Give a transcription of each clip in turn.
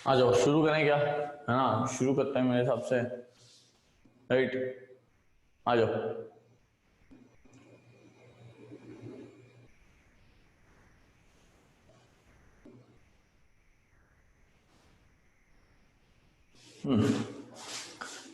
आ जाओ शुरू करें क्या, है ना। शुरू करते हैं मेरे हिसाब से। राइट, आ जाओ।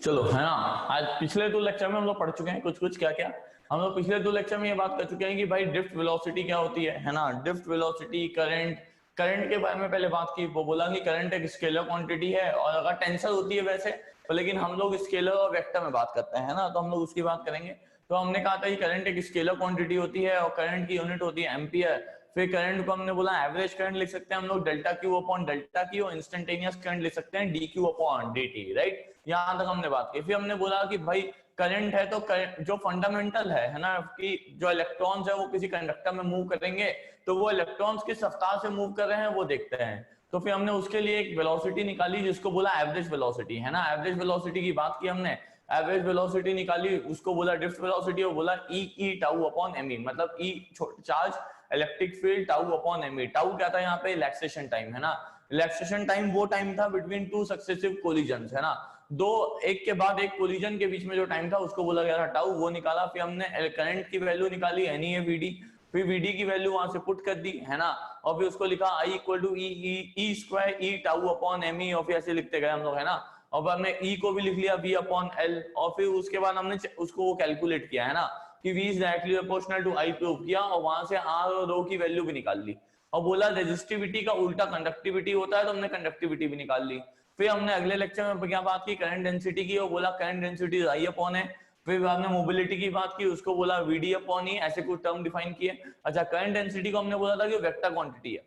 चलो, है ना। आज पिछले दो लेक्चर में हम लोग पढ़ चुके हैं कुछ कुछ क्या क्या। हम लोग पिछले दो लेक्चर में ये बात कर चुके हैं कि भाई ड्रिफ्ट वेलोसिटी क्या होती है ना। ड्रिफ्ट वेलोसिटी, करंट, करंट के बारे में पहले बात की, वो बोला कि करंट एक स्केलर क्वांटिटी है और अगर टेंसर होती है वैसे, तो लेकिन हम लोग स्केलर और वेक्टर में बात करते हैं ना, तो हम लोग उसकी बात करेंगे। तो हमने कहा था कि करंट एक स्केलर क्वांटिटी होती है और करंट की यूनिट होती है एम्पियर। फिर करंट को हमने बोला एवरेज करंट लिख सकते हैं हम लोग delta Q upon delta Q, और इंस्टेंटेनियस करंट लिख सकते हैं D Q upon D T. Right, यहां तक हमने बात की। फिर हमने बोला कि भाई करंट है तो जो फंडामेंटल है ना, कि जो इलेक्ट्रॉन्स है वो किसी कंडक्टर में मूव करेंगे, तो वो इलेक्ट्रॉन्स किस रफ्तार से मूव कर रहे हैं वो देखते हैं। तो फिर हमने उसके लिए एक वेलोसिटी निकाली जिसको बोला एवरेज वेलोसिटी, है ना। एवरेज वेलोसिटी की बात की हमने, एवरेज वेलोसिटी निकाली, उसको बोला ड्रिफ्ट वेलोसिटी, और बोला E tau upon M E, मतलब E charge electric field tau upon M E. Tau क्या था यहाँ पे, रिलैक्सेशन टाइम, है ना। रिलैक्सेशन टाइम वो टाइम था बिटवीन टू सक्सेसिव कोलिजन, है ना। दो एक के बाद एक कोलिजन के बीच में जो टाइम था उसको बोला गया था टाउ, वो निकाला। फिर हमने करंट की वैल्यू निकाली एनईए वीडी, फिर वीडी की वैल्यू वहां से पुट कर दी, है ना। और फिर उसको लिखा I equal to E square E tau upon M E, और फिर ऐसे लिखते गए हम लोग, है ना। और फिर हमने ई को भी लिख लिया वी अपॉन एल, और फिर उसके बाद हमने उसको वो कैलकुलेट किया, है ना, कि V is directly proportional to I prove किया, और वहां से आर और रो की वैल्यू भी निकाल ली। और बोला रेजिस्टिविटी का उल्टा कंडक्टिविटी होता है, तो हमने कंडक्टिविटी भी निकाल ली। फिर हमने अगले लेक्चर में क्या बात की, करंट डेंसिटी की, और बोला करंट डेंसिटी आई अपॉन है। फिर हमने मोबिलिटी की बात की, उसको बोला वीडी अपॉन ई, ऐसे कुछ टर्म डिफाइन किए। अच्छा, करंट डेंसिटी को हमने बोला था कि वेक्टर क्वांटिटी है,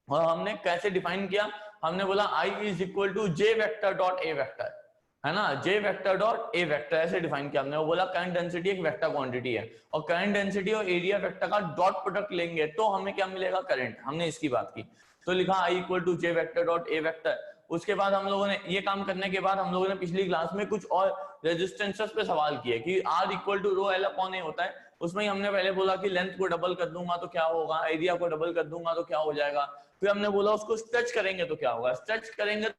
और हमने कैसे डिफाइन किया, हमने बोला I is equal to J vector dot A vector, है ना। J vector dot A vector ऐसे डिफाइन किया हमने। वो बोला करंट डेंसिटी एक वेक्टर क्वांटिटी है, और करंट डेंसिटी और एरिया वेक्टर का डॉट प्रोडक्ट लेंगे तो हमें क्या मिलेगा, करंट। हमने इसकी बात की, तो लिखा I equal to J vector dot A vector. उसके बाद हम लोगों ने ये काम करने के बाद हम लोगों ने पिछली क्लास में कुछ और रेजिस्टेंसेस पे सवाल किए कि R equal to rho L upon A होता है। उसमें हमने पहले बोला कि लेंथ को डबल कर दूंगा तो क्या होगा, एरिया को डबल कर दूंगा तो क्या हो जाएगा। फिर हमने बोला उसको स्ट्रेच करेंगे तो क्या होगा, स्ट्रेच करेंगे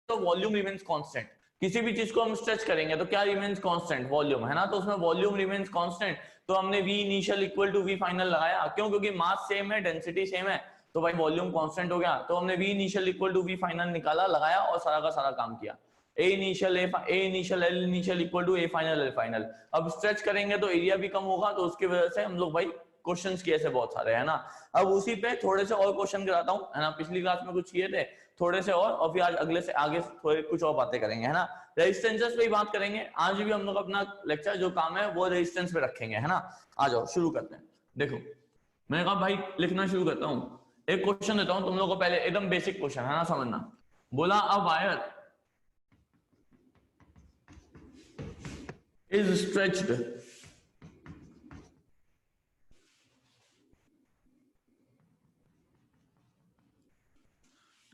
तो वॉल्यूम रिमेन्स कांस्टेंट। किसी भी चीज को हम स्ट्रेच करेंगे तो क्या रिमेन्स कांस्टेंट, वॉल्यूम, है ना। तो उसमें वॉल्यूम रिमेन्स कांस्टेंट, तो हमने V initial equal to V final लगाया। क्यों, क्योंकि मास सेम है, डेंसिटी सेम है, तो भाई वॉल्यूम कांस्टेंट हो गया। तो हमने V initial equal to V final निकाला, लगाया, और सारा का सारा काम किया। A initial L initial equal to A final L final. अब स्ट्रेच करेंगे तो एरिया भी कम होगा, तो उसकी वजह से हम लोग भाई क्वेश्चंस किए ऐसे बहुत सारे, है ना। अब उसी पे थोड़े से और क्वेश्चन कराता हूँ, है ना। पिछली क्लास में कुछ किए थे थोड़े से और फिर आज अगले से आगे थोड़े कुछ और बातें करेंगे, है ना। रेजिस्टेंसेस पे ही बात करेंगे आज भी हम लोग। अपना लेक्चर जो काम है वो रेजिस्टेंस पे रखेंगे, है ना। आ जाओ शुरू करते हैं। देखो, मैंने कहा भाई लिखना शुरू करता हूँ। एक क्वेश्चन देता हूँ तुम लोग को, पहले एकदम बेसिक क्वेश्चन, है ना, समझना। बोला a wire is stretched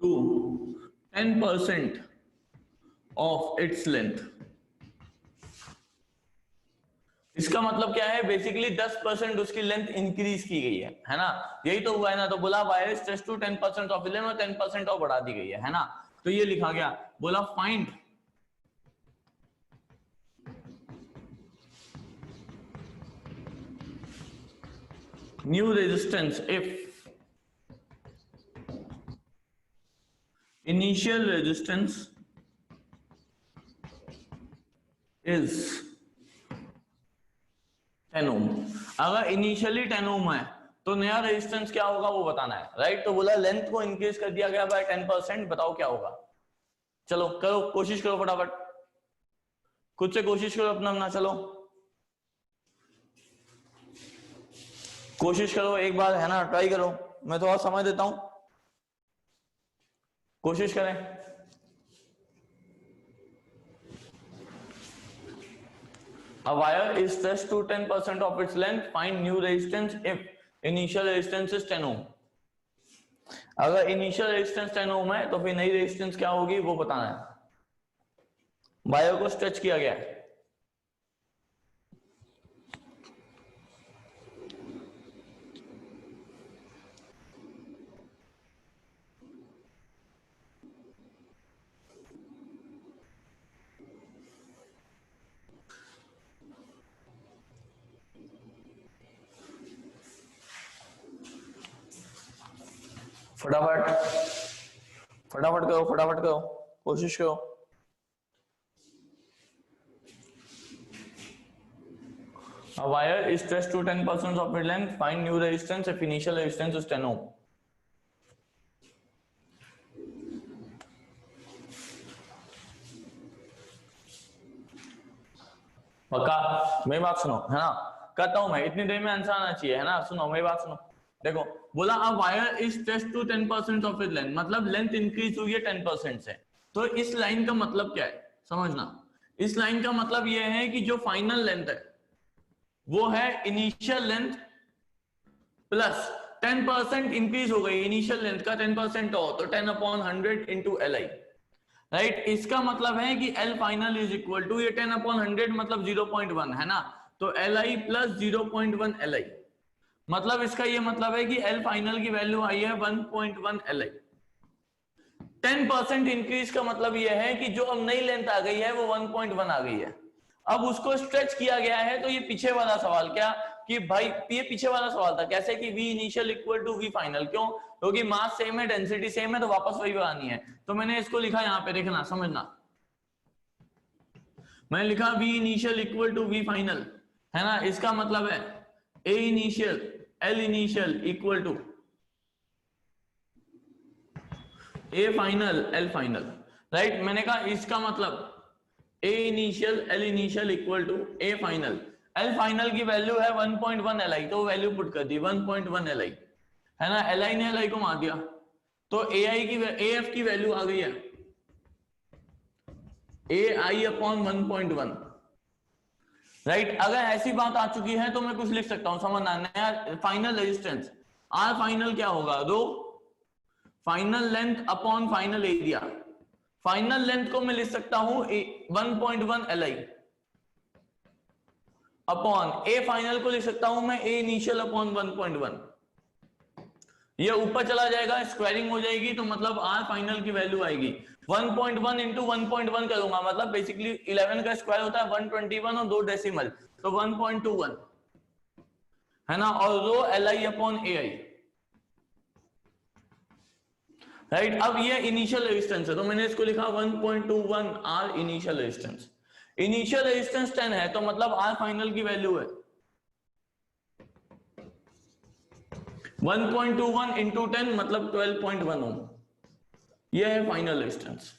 to 10% of its length। इसका मतलब क्या है, बेसिकली 10% उसकी लेंथ इंक्रीज की गई है ना। यही तो हुआ है ना। तो बोला wire stretch to 10% of length, और 10% और बढ़ा दी गई है ना। तो ये लिखा गया, बोला find new resistance if initial resistance is 10 ओम। अगर इनिशियली 10 ओम है तो नया रेजिस्टेंस क्या होगा वो बताना है, राइट। तो बोला लेंथ को इंक्रीज कर दिया गया बाय 10%, बताओ क्या होगा। चलो करो, कोशिश करो फटाफट, खुद से कोशिश करो अपना अपना। चलो कोशिश करो एक बार, है ना, ट्राई करो। मैं थोड़ा समय देता हूं, कोशिश करें। A wire is stretched to 10% of its length. Find new resistance if initial resistance is 10 ohm. अगर इनिशियल रेजिस्टेंस 10 ओम है तो फिर नई रेजिस्टेंस क्या होगी वो बताना है। वायर को स्ट्रेच किया गया है, फटाफट फटाफट करो, फटाफट करो, कोशिश करो। A wire is stretched to 10% of its length. Find new resistance if initial resistance is 10 ohm. पक्का? मेरी बात सुनो, है ना? कहता हूं मैं, इतनी देर में आंसर आना चाहिए, है ना? सुनो मेरी बात सुनो। देखो बोला a wire is stretched to 10% of its length, मतलब लेंथ इंक्रीज हुई है 10% से। तो इस लाइन का मतलब क्या है समझना। इस लाइन का मतलब यह है कि जो फाइनल लेंथ है वो है इनिशियल लेंथ प्लस 10% इंक्रीज हो गई। इनिशियल लेंथ का 10% हो तो 10/100 इंटू एल आई, राइट। इसका मतलब है कि L final is equal to, ये 10/100 मतलब 0.1 है ना, तो L I plus 0.1 L I. मतलब इसका ये मतलब है कि एल फाइनल की वैल्यू आई है 1.1 एल आई। 10% इंक्रीज का मतलब ये है कि जो अब नई लेंथ आ गई है वो 1.1 आ गई है। अब उसको स्ट्रेच किया गया है। तो ये पीछे वाला सवाल क्या कि भाई, ये पीछे वाला सवाल था कैसे कि V initial equal to V final, क्यों? क्योंकि मास सेम है, डेंसिटी सेम है, तो वापस वही बनानी है। तो मैंने इसको लिखा यहाँ पे, देखना समझना, मैंने लिखा V initial equal to V final, है ना। इसका मतलब है A initial L initial equal to A final L final, right. मैंने कहा इसका मतलब A initial L initial equal to A final. L final की वैल्यू है 1.1 Li, तो वैल्यू पुट कर दी 1.1 Li, है ना। Li ने Li को मार दिया, तो AI की AF की वैल्यू आ गई है AI अपॉन 1.1, राइट। अगर ऐसी बात आ चुकी है तो मैं कुछ लिख सकता हूं, समझना। नया फाइनल रेजिस्टेंस R फाइनल क्या होगा, rho final length upon final area. Final length को मैं लिख सकता हूं 1.1 Li अपॉन A फाइनल को लिख सकता हूं मैं A इनिशियल अपॉन 1.1। ये ऊपर चला जाएगा, स्क्वायरिंग हो जाएगी, तो मतलब R फाइनल की वैल्यू आएगी 1.1 इंटू 1.1 करूंगा, मतलब बेसिकली 11 का स्क्वायर होता है 121 और 2 डेसिमल, तो 1.21, है ना। और रो Li अपॉन AI, राइट। अब ये इनिशियल रेजिस्टेंस है, तो मैंने इसको लिखा 1.21 R initial resistance. Initial resistance 10 है, तो मतलब R फाइनल की वैल्यू है 1.21 इंटू 10 मतलब 12.1 ओम। ये है फाइनल रेजिस्टेंस।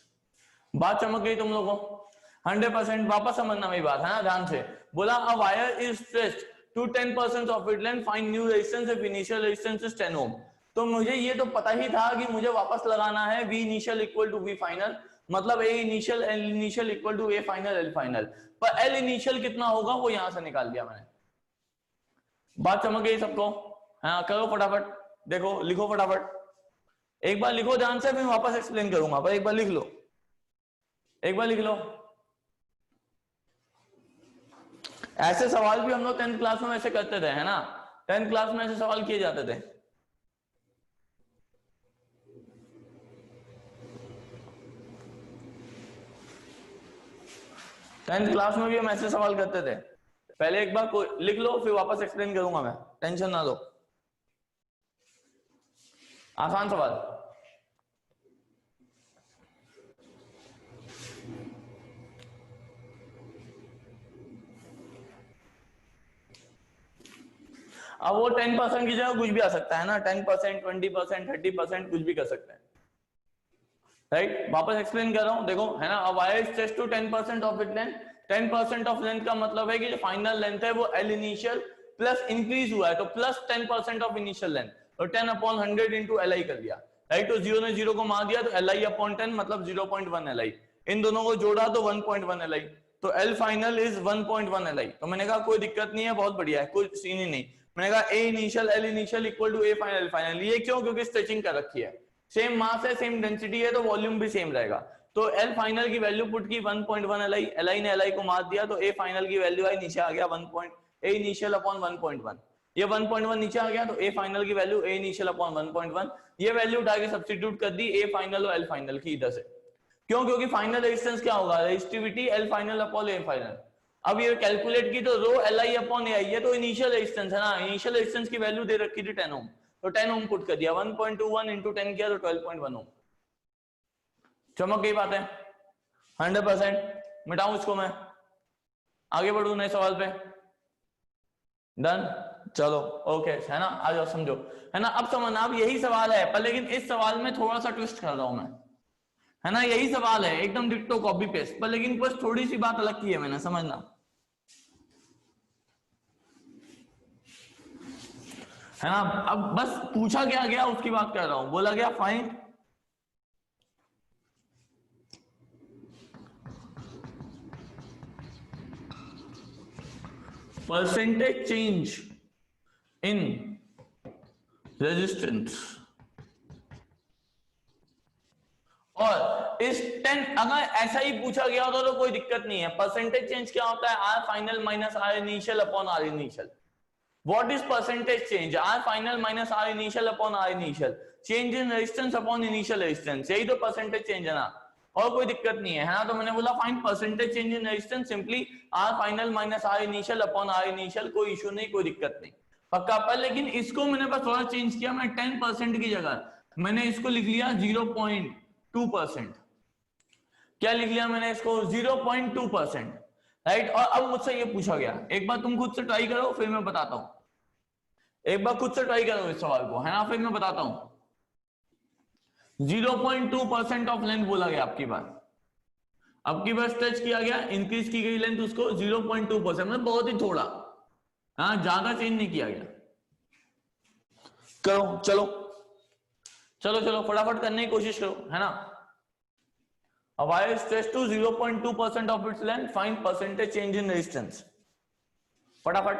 बात चमक गई तुम लोगों को? 100%। वापस समझना मेरी बात, है ना, ध्यान से। बोला a wire is stretched to 10% of it length, find new resistance if initial resistance is 10 ohm. तो मुझे ये तो पता ही था कि मुझे वापस लगाना है V initial equal to V final, मतलब A initial L initial equal to A final L final. पर L इनिशियल कितना होगा वो यहां से निकाल दिया मैंने। बात समझ गई सबको? हाँ, करो फटाफट, देखो लिखो फटाफट, एक बार लिखो ध्यान से, फिर वापस एक्सप्लेन करूंगा, पर एक बार लिख लो, एक बार लिख लो। ऐसे सवाल भी हम लोग 10th क्लास में ऐसे करते थे, है ना। 10th क्लास में ऐसे सवाल किए जाते थे। टेंथ क्लास में भी हम ऐसे सवाल करते थे। पहले एक बार लिख लो, फिर वापस एक्सप्लेन करूंगा मैं, टेंशन ना लो। आसान सवाल। अब वो 10% की जगह कुछ भी आ सकता है ना, 10%, 20%, 30%, कुछ भी कर सकते हैं, राइट। वापस एक्सप्लेन कर रहा हूं, देखो, है ना। Wire is stretched to 10% of it length. 10% of length का मतलब है कि जो फाइनल लेंथ है वो L इनिशियल प्लस इंक्रीज हुआ है, तो प्लस 10% ऑफ इनिशियल लेंथ, तो 10/100 इंटू Li कर दिया, राइट। तो 0 ने 0 को मार दिया, तो Li अपॉन 10 मतलब 0.1 Li। इन दोनों को जोड़ा तो 1.1 Li, तो L फाइनल इज 1.1 Li। तो मैंने कहा कोई दिक्कत नहीं है, बहुत बढ़िया है, कोई सीन ही नहीं। मैंने कहा A initial L initial equal to A final final. ये क्यों? क्योंकि स्ट्रेचिंग कर रखी है, सेम मास है, सेम डेंसिटी है, तो वॉल्यूम भी सेम रहेगा। तो L फाइनल की वैल्यू पुट की 1.1 Li, Li ने Li को मार दिया, तो A फाइनल की वैल्यू आई, नीचे आ गया A इनिशियल अपॉन 1.1। ये 1.1 नीचे आ गया, तो A फाइनल की वैल्यू A इनिशियल अपॉन 1.1। ये वैल्यू उठा के सब्स्टिट्यूट कर दी A फाइनल और L फाइनल की इधर से। क्यों? क्योंकि फाइनल रेजिस्टेंस क्या होगा, resistivity L final upon A final. अब ये कैलकुलेट की तो रो Li अपॉन AI, ये तो इनिशियल रेजिस्टेंस है ना, इनिशियल रेजिस्टेंस की वैल्यू दे रखी थी 10 ओम, तो 10 ओम पुट कर दिया, 1.21 इंटू 10 किया तो 12.1 ओम। चमक गई बात है 100%। मिटाऊं इसको मैं, आगे बढ़ू नए सवाल पे, डन, चलो ओके है ना, आ जाओ समझो है ना। अब समझना, अब यही सवाल है पर लेकिन इस सवाल में थोड़ा सा ट्विस्ट कर रहा हूं मैं, है ना। यही सवाल है एकदम डिट्टो कॉपी पेस्ट, पर लेकिन बस थोड़ी सी बात अलग की है मैंने, समझना है ना। अब बस पूछा क्या गया उसकी बात कर रहा हूं। बोला गया find percentage change in resistance, और इस 10 अगर ऐसा ही पूछा गया होता तो कोई दिक्कत नहीं है। परसेंटेज चेंज क्या होता है, R final minus R initial upon R initial. What is percentage change, R final minus R initial upon R initial, change in resistance upon initial resistance, यही तो परसेंटेज चेंज है ना, और कोई दिक्कत नहीं है ना। तो मैंने बोला find percentage change in resistance, simply R final minus R initial upon R initial, कोई इशू नहीं, कोई दिक्कत नहीं, पक्का। पर लेकिन इसको मैंने बस थोड़ा चेंज किया, मैं 10% की जगह मैंने इसको लिख लिया 0.2%। क्या लिख लिया मैंने इसको, 0.2%, राइट। और अब मुझसे ये पूछा गया, एक बार तुम खुद से ट्राई करो फिर मैं बताता हूं, एक बार खुद से ट्राई करो इस सवाल को, है ना, फिर मैं बताता हूं। 0.2% ऑफ लेंथ बोला गया आपकी बार, अब की बार स्ट्रेच किया गया, इंक्रीज की गई लेंथ उसको 0.2%, मतलब बहुत ही थोड़ा, हाँ ज्यादा चेंज नहीं किया गया। करो चलो चलो चलो फटाफट करने की कोशिश करो, है ना। A wire stretched to 0.2% of its length, find percentage change in resistance, फटाफट।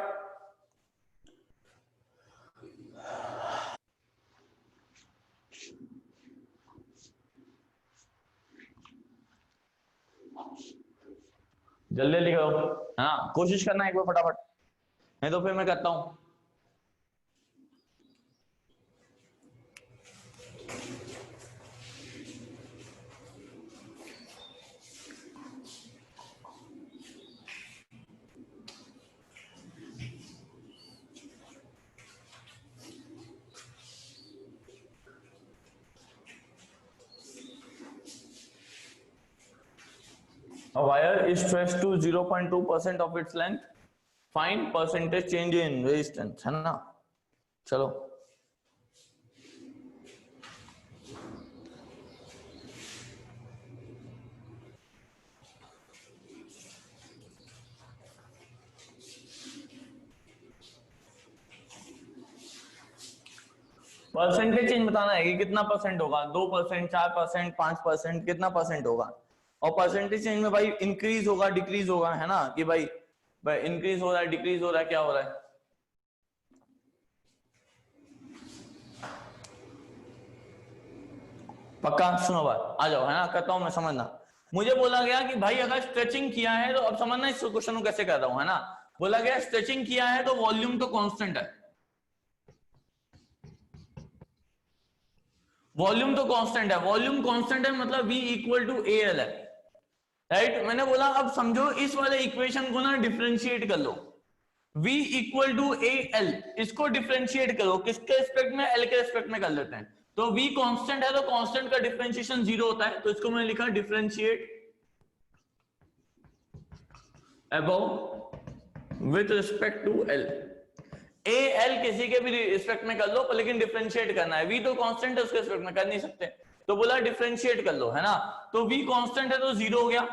जल्दी लिखो, हाँ कोशिश करना एक बार फटाफट, नहीं तो फिर मैं करता हूं। A wire is stretched to 0.2% of its length, find percentage change in resistance, है ना। चलो परसेंटेज चेंज बताना है कि कितना परसेंट होगा, 2%, 4%, 5%, कितना परसेंट होगा। और परसेंटेज चेंज में भाई इंक्रीज होगा डिक्रीज होगा, है ना, कि भाई इंक्रीज हो रहा है डिक्रीज हो रहा है, क्या हो रहा है। पक्का सुनो बात, आ जाओ, है ना, करता हूं मैं, समझना। मुझे बोला गया कि भाई अगर स्ट्रेचिंग किया है तो, अब समझना इस क्वेश्चन को कैसे कर रहा हूं, है ना। बोला गया स्ट्रेचिंग किया है तो वॉल्यूम तो कांस्टेंट है, वॉल्यूम तो कांस्टेंट है, वॉल्यूम कांस्टेंट है मतलब V इक्वल टू AL है, राइट। मैंने बोला अब समझो इस वाले इक्वेशन को ना डिफरेंशिएट कर लो, V इक्वल टू AL, इसको डिफरेंशिएट करो, किसके रिस्पेक्ट में, L के रिस्पेक्ट में कर लेते हैं। तो V कांस्टेंट है तो कांस्टेंट का डिफरेंशिएशन 0 होता है, तो इसको मैंने लिखा differentiate above with respect to L। AL किसी के भी रिस्पेक्ट में कर लो, पर लेकिन डिफरेंशिएट करना है, V तो कांस्टेंट है उसके रिस्पेक्ट में कर नहीं सकते, तो बोला डिफरेंशिएट कर लो, है ना। तो V कांस्टेंट है तो 0 हो गया।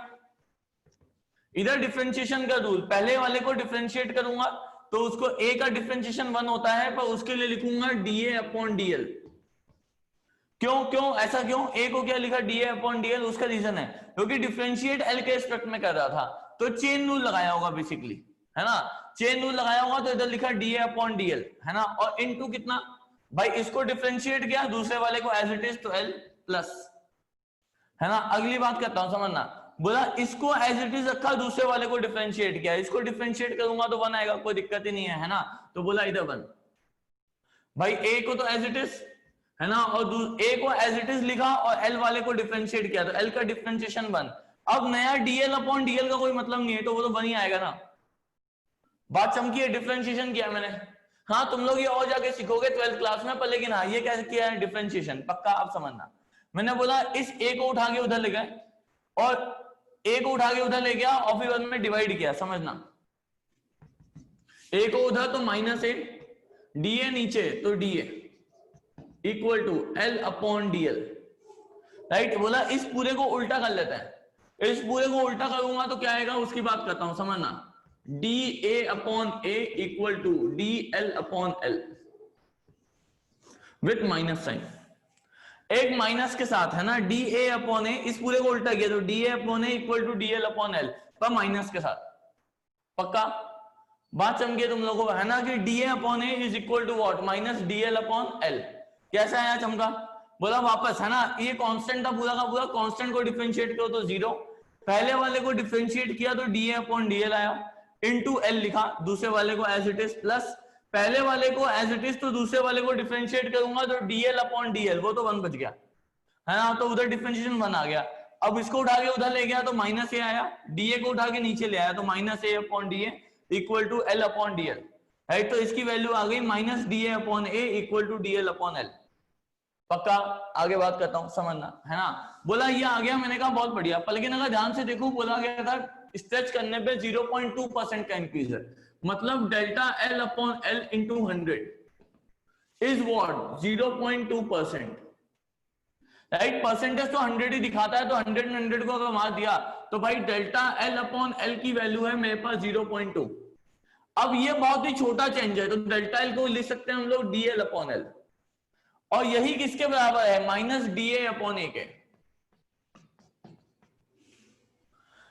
इधर डिफरेंशिएशन का रूल, पहले वाले को डिफरेंशिएट करूंगा तो उसको A का डिफरेंशिएशन 1 होता है, पर उसके लिए लिखूंगा DA अपॉन DL। क्यों क्यों ऐसा क्यों, A को क्या लिखा DA अपॉन DL, उसका रीजन है क्योंकि डिफरेंशिएट L के रिस्पेक्ट में कर रहा था, तो चेन रूल लगाया होगा बेसिकली, है ना। चेन रूल लगाया होगा तो इधर लिखा DA अपॉन DL, है ना, और इनटू कितना, भाई इसको डिफरेंशिएट किया, दूसरे वाले को एज इट इज, तो L प्लस, है ना। अगली बात करता हूं, समझना। बोला इसको एज इट इज रखा, दूसरे वाले को डिफरेंशिएट किया, इसको डिफरेंशिएट करूंगा तो 1 आएगा, कोई दिक्कत ही नहीं है ना। तो बोला इधर 1, भाई A को तो एज इट इज, है ना, और A को एज इट इज लिखा और L वाले को डिफरेंशिएट किया, तो L का डिफरेंशिएशन 1। अब नया DL अपॉन DL का कोई मतलब नहीं है, तो वो तो 1 ही आएगा ना। बात चमकी है, डिफरेंशिएशन किया मैंने, हाँ तुम लोग ये और जाके सीखोगे 12th क्लास में, पर लेकिन हाँ ये कैसे किया है डिफरेंशिएशन, पक्का आप समझना। मैंने बोला इस ए को उठा के उधर ले गए और ए को उठा के उधर ले गया और फिर बाद में डिवाइड किया, समझना। ए को उधर तो माइनस ए, डी ए नीचे तो D A equal to L upon D L, right. बोला इस पूरे को उल्टा कर लेते हैं, इस पूरे को उल्टा करूंगा तो क्या आएगा उसकी बात करता हूं, समझना। D A upon A equal to D L upon L with minus sign, एक माइनस के साथ है ना, डी ए अपॉन ए, इस पूरे को उल्टा किया तो D A upon A equal to D L upon L, पर माइनस के साथ, पक्का बात चमके तुम लोगों को, है ना, कि D A upon A is equal to what, minus D L upon L. कैसा आया चमका? बोला वापस, है ना, ये कांस्टेंट था पूरा का पूरा, कांस्टेंट को डिफरेंशिएट करो तो जीरो, पहले वाले को डिफरेंशिएट किया तो D A upon D L आया, इनटू एल लिखा, दूसरे वाले को एज इट इज, प्लस पहले वाले को एज इट इज तो दूसरे वाले को डिफरेंशिएट करूंगा तो डीएल अपॉन डीएल, वो तो 1 बच गया, है ना, तो उधर डिफरेंशिएशन 1 आ गया। अब इसको उठा के उधर ले गया तो माइनस ए आया, डीए को उठा के नीचे ले आया तो minus A upon DA equal to L upon DL, right. तो इसकी वैल्यू आ गई minus D A upon A equal to DL upon L, पक्का। आगे बात करता हूं, समझना, है ना। बोला ये आ गया, मैंने कहा बहुत बढ़िया, पर लेकिन अगर ध्यान से देखो बोला गया था स्ट्रेच करने पे 0.2% का इंक्रीज है, मतलब delta L upon L into 100 is what 0.2%, right. Percentage तो 100 ही दिखाता है, तो 100 में 100 को अगर मार दिया तो भाई डेल्टा एल अपॉन एल की वैल्यू है मेरे पास 0.2। अब ये बहुत ही छोटा चेंज है, तो डेल्टा एल को लिख सकते हैं हम लोग डी एल अपॉन एल, और यही किसके बराबर है, minus D A upon A के।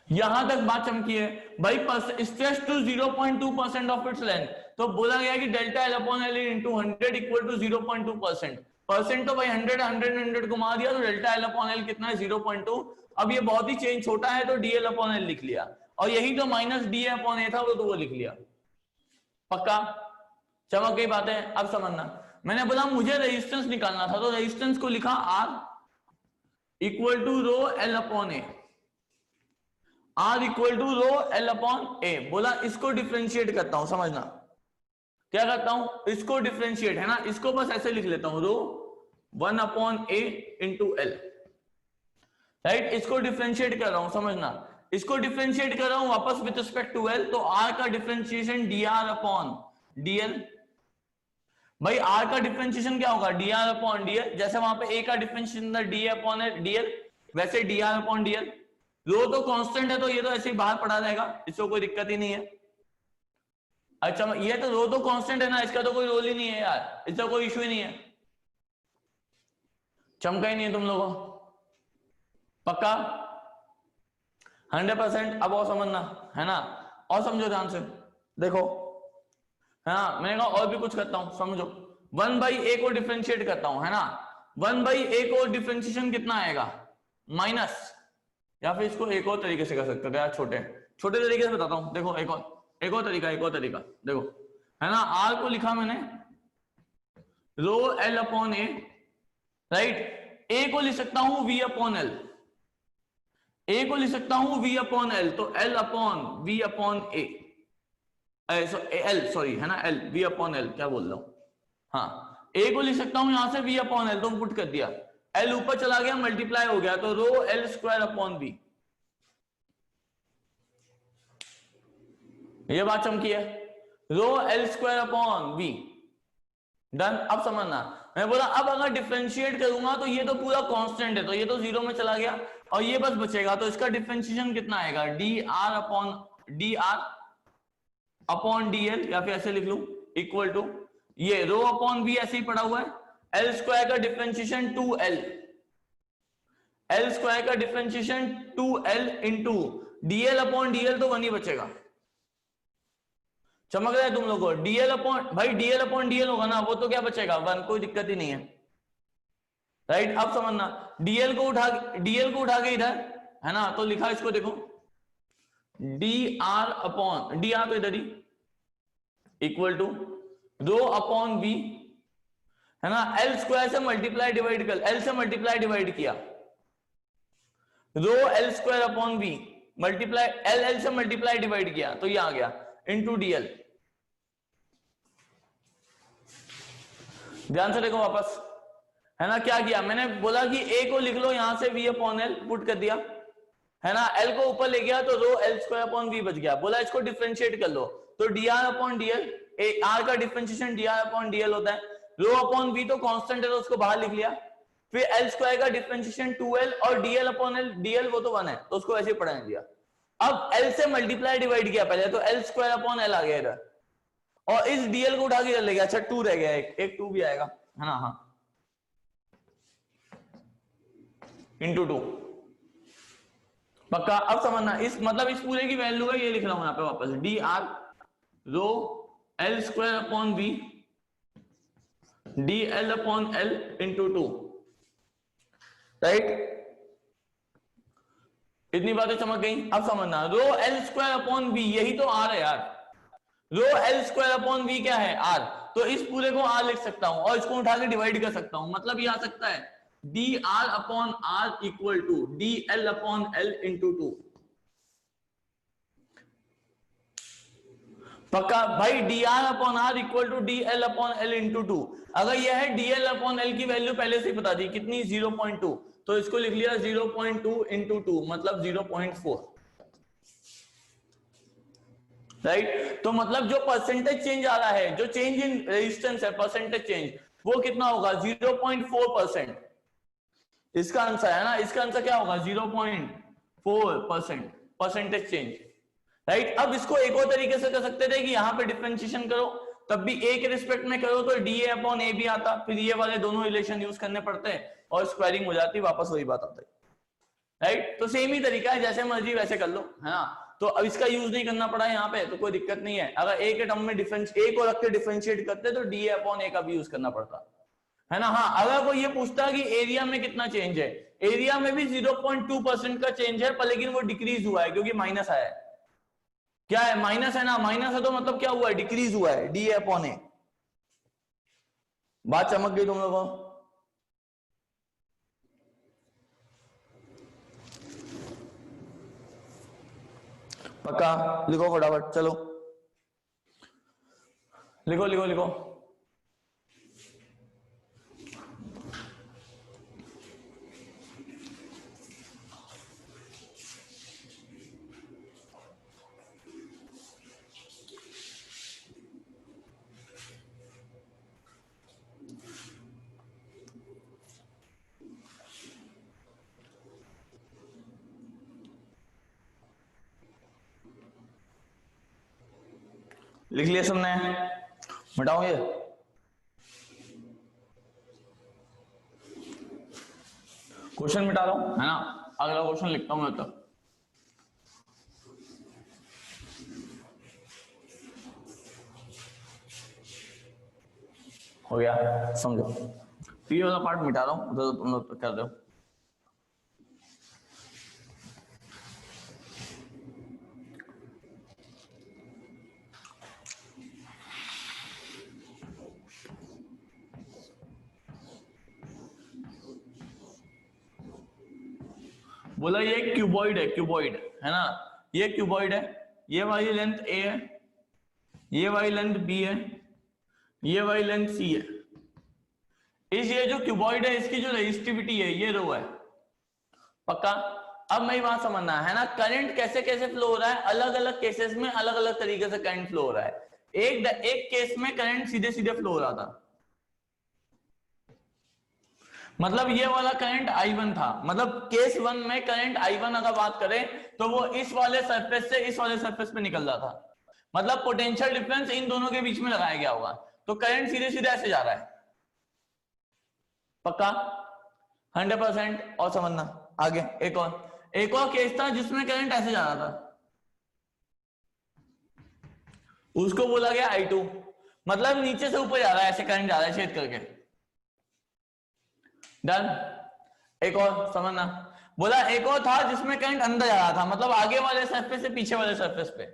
यहां तक बात चमकी है भाई, stretch to 0.2% of its length, तो बोला गया कि delta L upon L into 100 equal to 0.2%, percent तो भाई 100 को मार दिया, तो डेल्टा एल अपॉन एल कितना है 0.2। अब ये बहुत ही चेंज छोटा है तो डीएल अपॉन एल लिख लिया, और यही तो माइनस डी अपॉन ए था वो तो वो लिख लिया, पक्का चमक गई बातें। अब समझना, मैंने बोला मुझे रेजिस्टेंस निकालना था, तो रेजिस्टेंस को लिखा R equal to rho L upon A, R equal to rho L upon A. बोला इसको डिफरेंशिएट करता हूं, समझना क्या करता हूं, इसको डिफरेंशिएट, है ना, इसको बस ऐसे लिख लेता हूं, रो 1 अपॉन ए इंटू एल, राइट। इसको डिफरेंशिएट कर रहा हूं, समझना, इसको डिफरेंशिएट कर रहा हूं वापस विद रिस्पेक्ट टू एल, तो आर का differentiation D R upon D L. भाई आर का डिफरेंशिएशन क्या होगा, D R upon D L, जैसे वहां पे ए का डिफरेंशिएशन था डी अपॉन डी एल, वैसे D R upon D L. Rho तो कांस्टेंट है तो ये तो ऐसे ही बाहर पड़ा रहेगा, इसको कोई दिक्कत ही नहीं है। अच्छा ये तो रो तो कांस्टेंट है ना, इसका तो कोई रोल ही नहीं है यार, इसका कोई इशू ही नहीं है, चमका ही नहीं है तुम लोगों, पक्का 100%। अब और समझना, है ना, और समझो ध्यान से, देखो, है ना, मैंने कहा और भी कुछ करता हूं, समझो, 1 बाई ए को डिफरेंशिएट करता हूं, है ना, 1 बाई ए को डिफरेंशिएशन कितना आएगा, माइनस, या फिर इसको एक और तरीके से कर सकते हो यार, छोटे छोटे तरीके से बताता हूं, देखो एक और तरीका देखो, है ना, आर को लिखा मैंने रो एल अपॉन ए, राइट। ए को लिख सकता हूं वी अपॉन एल, ए को लिख सकता हूं वी अपॉन एल, तो L upon V upon A, L sorry, है ना, एल वी अपॉन एल, क्या बोल रहा हूं, हाँ, ए को लिख सकता हूं यहां से वी अपॉन एल, तो पुट कर दिया, एल ऊपर चला गया मल्टीप्लाई हो गया, तो rho L square upon B, ये बात चमकी है, rho L square upon B, done. अब समझना, मैं बोला अब अगर डिफरेंशिएट करूंगा तो ये तो पूरा कांस्टेंट है, तो ये तो 0 में चला गया और ये बस बचेगा, तो इसका डिफरेंशिएशन कितना आएगा, D R upon D L, या फिर ऐसे लिख लूं इक्वल टू, ये रो अपॉन बी ऐसे ही पड़ा हुआ है, एल स्क्वायर का डिफरेंशिएशन 2l, एल स्क्वायर का differentiation 2l into DL upon DL, तो 1 ही बचेगा, चमक रहा है तुम लोगों को, डीएल अपॉन, भाई डीएल अपॉन डीएल होगा ना, वो तो क्या बचेगा 1, कोई दिक्कत ही नहीं है, राइट। अब समझना, डीएल को उठा के इधर, है ना, तो लिखा इसको देखो D R upon, D R तो इधर ही, equal to rho upon B, है ना, एल स्क्वायर से मल्टीप्लाई डिवाइड कर, एल से मल्टीप्लाई डिवाइड किया, rho L square upon B multiply L से मल्टीप्लाई डिवाइड किया, तो ये आ गया इनटू डीएल, ध्यान से देखो वापस, है ना। क्या किया मैंने, बोला कि ए को लिख लो यहां से v अपॉन एल पुट कर दिया, है ना। एल को ऊपर ले गया तो rho L square upon V बच गया। बोला इसको डिफरेंशिएट कर लो, तो D R upon DL, R का differentiation D R upon DL होता है। रो अपॉन वी तो कांस्टेंट है तो उसको बाहर लिख लिया। फिर एल स्क्वायर का डिफरेंशिएशन 2l और डीएल अपॉन एल, डीएल वो तो 1 है तो उसको ऐसे पढ़ाने दिया। अब एल से मल्टीप्लाई डिवाइड किया पहले, तो एल स्क्वायर अपॉन एल आ गया इधर, और इस डीएल को उठा के इधर ले गया। अच्छा 2 रह गया, एक 2 भी आएगा, है ना। हाँ इंटू 2 पक्का। अब समझना, इस मतलब इस पूरे की वैल्यू है, ये लिख रहा हूं यहां पे वापस, D R rho L square upon V D L upon L into 2, right. इतनी बातें समझ गई। अब समझना, rho L square upon V, यही तो आर है यार। Rho L square upon V क्या है, आर। तो इस पूरे को आर लिख सकता हूं और इसको उठा के डिवाइड कर सकता हूं। मतलब ये आ सकता है D R upon R equal to D L upon L into 2। पक्का भाई, D R upon R equal to D L upon L into 2। अगर यह है डी एल अपॉन एल की वैल्यू पहले से ही बता दी कितनी, 0.2, तो इसको लिख लिया 0.2 इंटू 2 मतलब 0.4, राइट। तो मतलब जो परसेंटेज चेंज आ रहा है, जो चेंज इन रेजिस्टेंस है, परसेंटेज चेंज, वो कितना होगा 0.4%। इसका आंसर है ना, इसका आंसर क्या होगा 0.4% परसेंटेज चेंज, राइट। अब इसको एक और तरीके से कर सकते थे कि यहाँ पे डिफरेंशिएशन करो, तब भी ए के रिस्पेक्ट में करो तो डी ए अपॉन ए भी आता, फिर ये वाले दोनों रिलेशन यूज करने पड़ते हैं और स्क्वायरिंग हो जाती, वापस वही बात आती, राइट। तो सेम ही तरीका है, जैसे मर्जी वैसे कर लो, है ना। तो अब इसका यूज नहीं करना पड़ा यहाँ पे तो कोई दिक्कत नहीं है। अगर ए के टर्म में डिफरेंस ए को रख के डिफरेंशिएट करते तो डी ए अपॉन ए का भी यूज करना पड़ता, है ना। हाँ, अगर कोई ये पूछता कि एरिया में कितना चेंज है, एरिया में भी 0.2% का चेंज है, पर लेकिन वो डिक्रीज हुआ है क्योंकि माइनस आया है। क्या है, माइनस है ना, माइनस है तो मतलब क्या हुआ है, डिक्रीज हुआ है, डी अपॉन ए। बात चमक गई तुम लोगों को। पक्का, लिखो फटाफट, चलो लिखो लिखो लिखो। लिख लिया सबने, मिटाओ ये। क्वेश्चन मिटा रहा हूं, है ना। अगला क्वेश्चन लिखता हूं मैं तब। हो गया, समझो। ये वाला पार्ट मिटा रहा हूं, उधर तुम लोग कर दो। बोला ये क्यूबॉइड है, क्यूबॉइड है ना, ये क्यूबॉइड है, ये वाली लेंथ ए है, ये वाली लेंथ बी है, ये वाली लेंथ सी है। इस ये जो क्यूबॉइड है इसकी जो रेजिस्टिविटी है ये रो है, पक्का। अब मेरी बात समझना है ना, करंट कैसे कैसे फ्लो हो रहा है, अलग अलग केसेस में अलग अलग तरीके से करंट फ्लो हो रहा है। एक केस में करंट सीधे सीधे फ्लो हो रहा था, मतलब ये वाला करंट I1 था, मतलब केस 1 में करंट I1 अगर बात करें तो वो इस वाले सरफेस से इस वाले सरफेस पे निकल रहा था, मतलब पोटेंशियल डिफरेंस इन दोनों के बीच में लगाया गया होगा, तो करंट सीधे सीधे ऐसे जा रहा है, पक्का 100%। और समझना आगे, एक और केस था जिसमें करंट ऐसे जा रहा था, उसको बोला गया I2, मतलब नीचे से ऊपर जा रहा है, ऐसे करंट जा रहा है छेद करके। डन। एक और समझना, बोला एक और था जिसमें करंट अंदर जा रहा था, मतलब आगे वाले सरफेस से पीछे वाले सरफेस पे,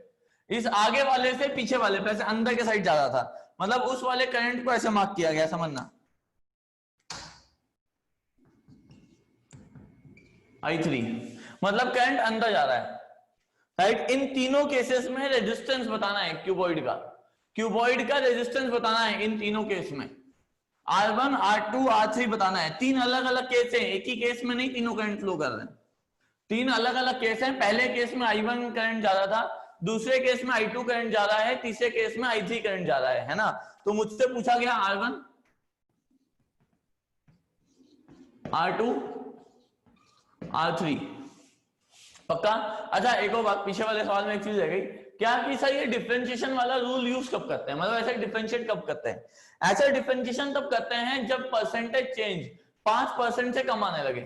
इस आगे वाले से पीछे वाले पे ऐसे अंदर के साइड जा रहा था, मतलब उस वाले करंट को ऐसे मार्क किया गया, समझना I3, मतलब करंट अंदर जा रहा है, राइट। इन तीनों केसेस में रेजिस्टेंस बताना है क्यूबॉइड का, क्यूबॉइड का रेजिस्टेंस बताना है इन तीनों केस में। R1 R2 R3 बताना है। तीन अलग अलग केस है, एक ही केस में नहीं तीनों करंट फ्लो कर रहे हैं, तीन अलग अलग केस हैं। पहले केस में I1 करंट जा रहा था, दूसरे केस में I2 करंट जा रहा है, तीसरे केस में I3 करंट जा रहा है ना। तो मुझसे पूछा गया R1 R2 R3 पक्का। अच्छा एक और बात, पीछे वाले सवाल में एक चीज रह गई क्या कि सर ये डिफरेंशिएशन वाला रूल यूज कब करते हैं, मतलब ऐसे डिफरेंशिएट कब करते हैं? ऐसा डिफरेंशिएशन तब करते हैं जब परसेंटेज चेंज 5% से कम आने लगे।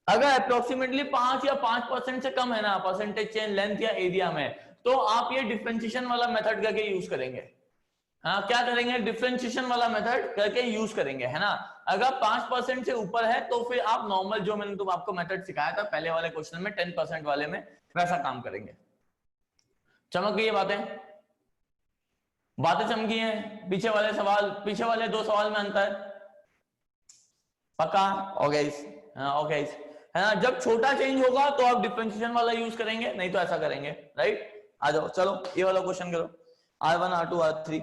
अगर अप्रोक्सीमेटली 5 या 5% से कम है ना परसेंटेज चेंज लेंथ या एरिया में, तो आप ये डिफरेंशिएशन वाला मेथड करके यूज करेंगे। हाँ क्या करेंगे, डिफरेंशिएशन वाला मेथड करके यूज करेंगे, है ना। अगर 5% से ऊपर है तो फिर आप नॉर्मल जो मैंने तुम आपको मेथड सिखाया था पहले वाले क्वेश्चन में 10% वाले में, वैसा काम करेंगे। चमक गई ये बातें चमकी हैं। पीछे वाले सवाल, पीछे वाले दो सवाल में अंतर पक्का ओके ओके है ना। जब छोटा चेंज होगा तो आप डिफरेंशिएशन वाला यूज करेंगे, नहीं तो ऐसा करेंगे, राइट। आ जाओ चलो ये वाला क्वेश्चन करो, R1 R2 R3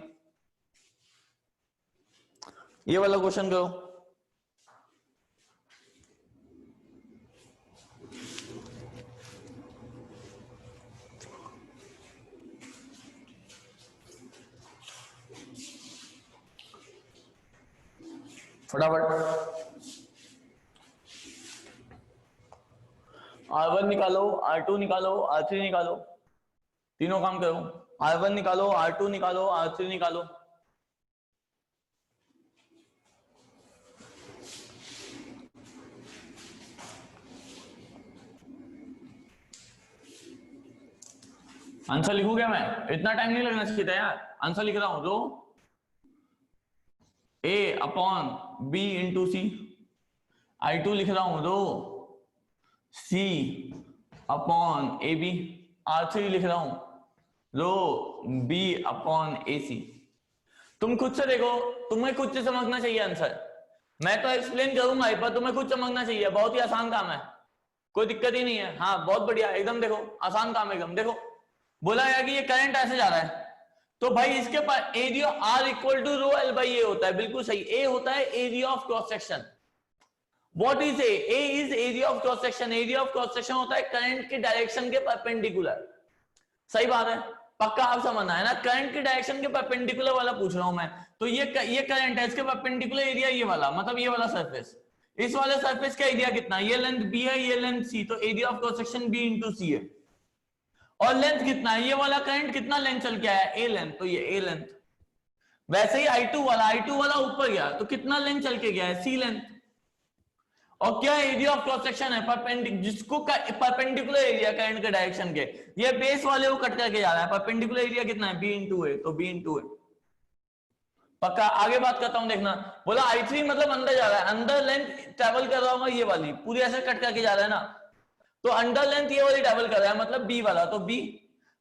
ये वाला क्वेश्चन करो। फटाफट R1 निकालो, R2 निकालो, R3 निकालो, तीनों काम करो। R1 निकालो, R2 निकालो, R3 निकालो। आंसर लिखूं क्या मैं? इतना टाइम नहीं लगना चाहिए था यार। आंसर लिख रहा हूं तो A upon B into C, I2 लिख रहा हूं तो C upon A B, R3 लिख रहा हूं रो B अपॉन ए सी। तुम खुद से देखो, तुम्हें खुद से समझना चाहिए आंसर। मैं तो एक्सप्लेन करूंगा पर तुम्हें खुद समझना चाहिए, बहुत ही आसान काम है, कोई दिक्कत ही नहीं है। हाँ बहुत बढ़िया, एकदम देखो आसान काम एकदम। देखो बोला गया कि ये करंट ऐसे जा रहा है, तो भाई इसके पास area R equal to rho L by A होता है, बिल्कुल सही। ए होता है area of cross section. What is A? A is area of cross section. Area of cross section होता है करंट के डायरेक्शन के परपेंडिकुलर। सही बात है, पक्का आप समझना है ना। करंट के डायरेक्शन के परपेंडिकुलर वाला पूछ रहा हूं मैं, तो ये करंट है, इसके परपेंडिकुलर एरिया ये वाला, मतलब ये वाला सरफेस। इस वाले सरफेस का एरिया कितना? ये लेंथ बी है, ये लेंथ सी, तो area of cross section B into C है। और लेंथ कितना है? ये वाला करंट कितना लेंथ चल के आया? ए लेंथ, तो ये ए लेंथ। वैसे ही I2 वाला ऊपर गया तो कितना लेंथ चल के गया है? C length. और क्या एरिया ऑफ क्रॉस सेक्शन है? परपेंडिकुलर, जिसको परपेंडिकुलर एरिया करंट के डायरेक्शन के, ये बेस वाले को कट करके जा रहा है। परपेंडिकुलर एरिया कितना है? बी इंटू ए, तो बी इंटू ए। पक्का आगे बात करता हूं, देखना। बोला I3 मतलब अंदर जा रहा है, अंदर लेंथ ट्रेवल कर रहा होगा ये वाली, पूरी ऐसे कट करके जा रहा है ना, तो अंडर लेंथ ये वाली ट्रेवल कर रहा है, मतलब बी वाला, तो बी।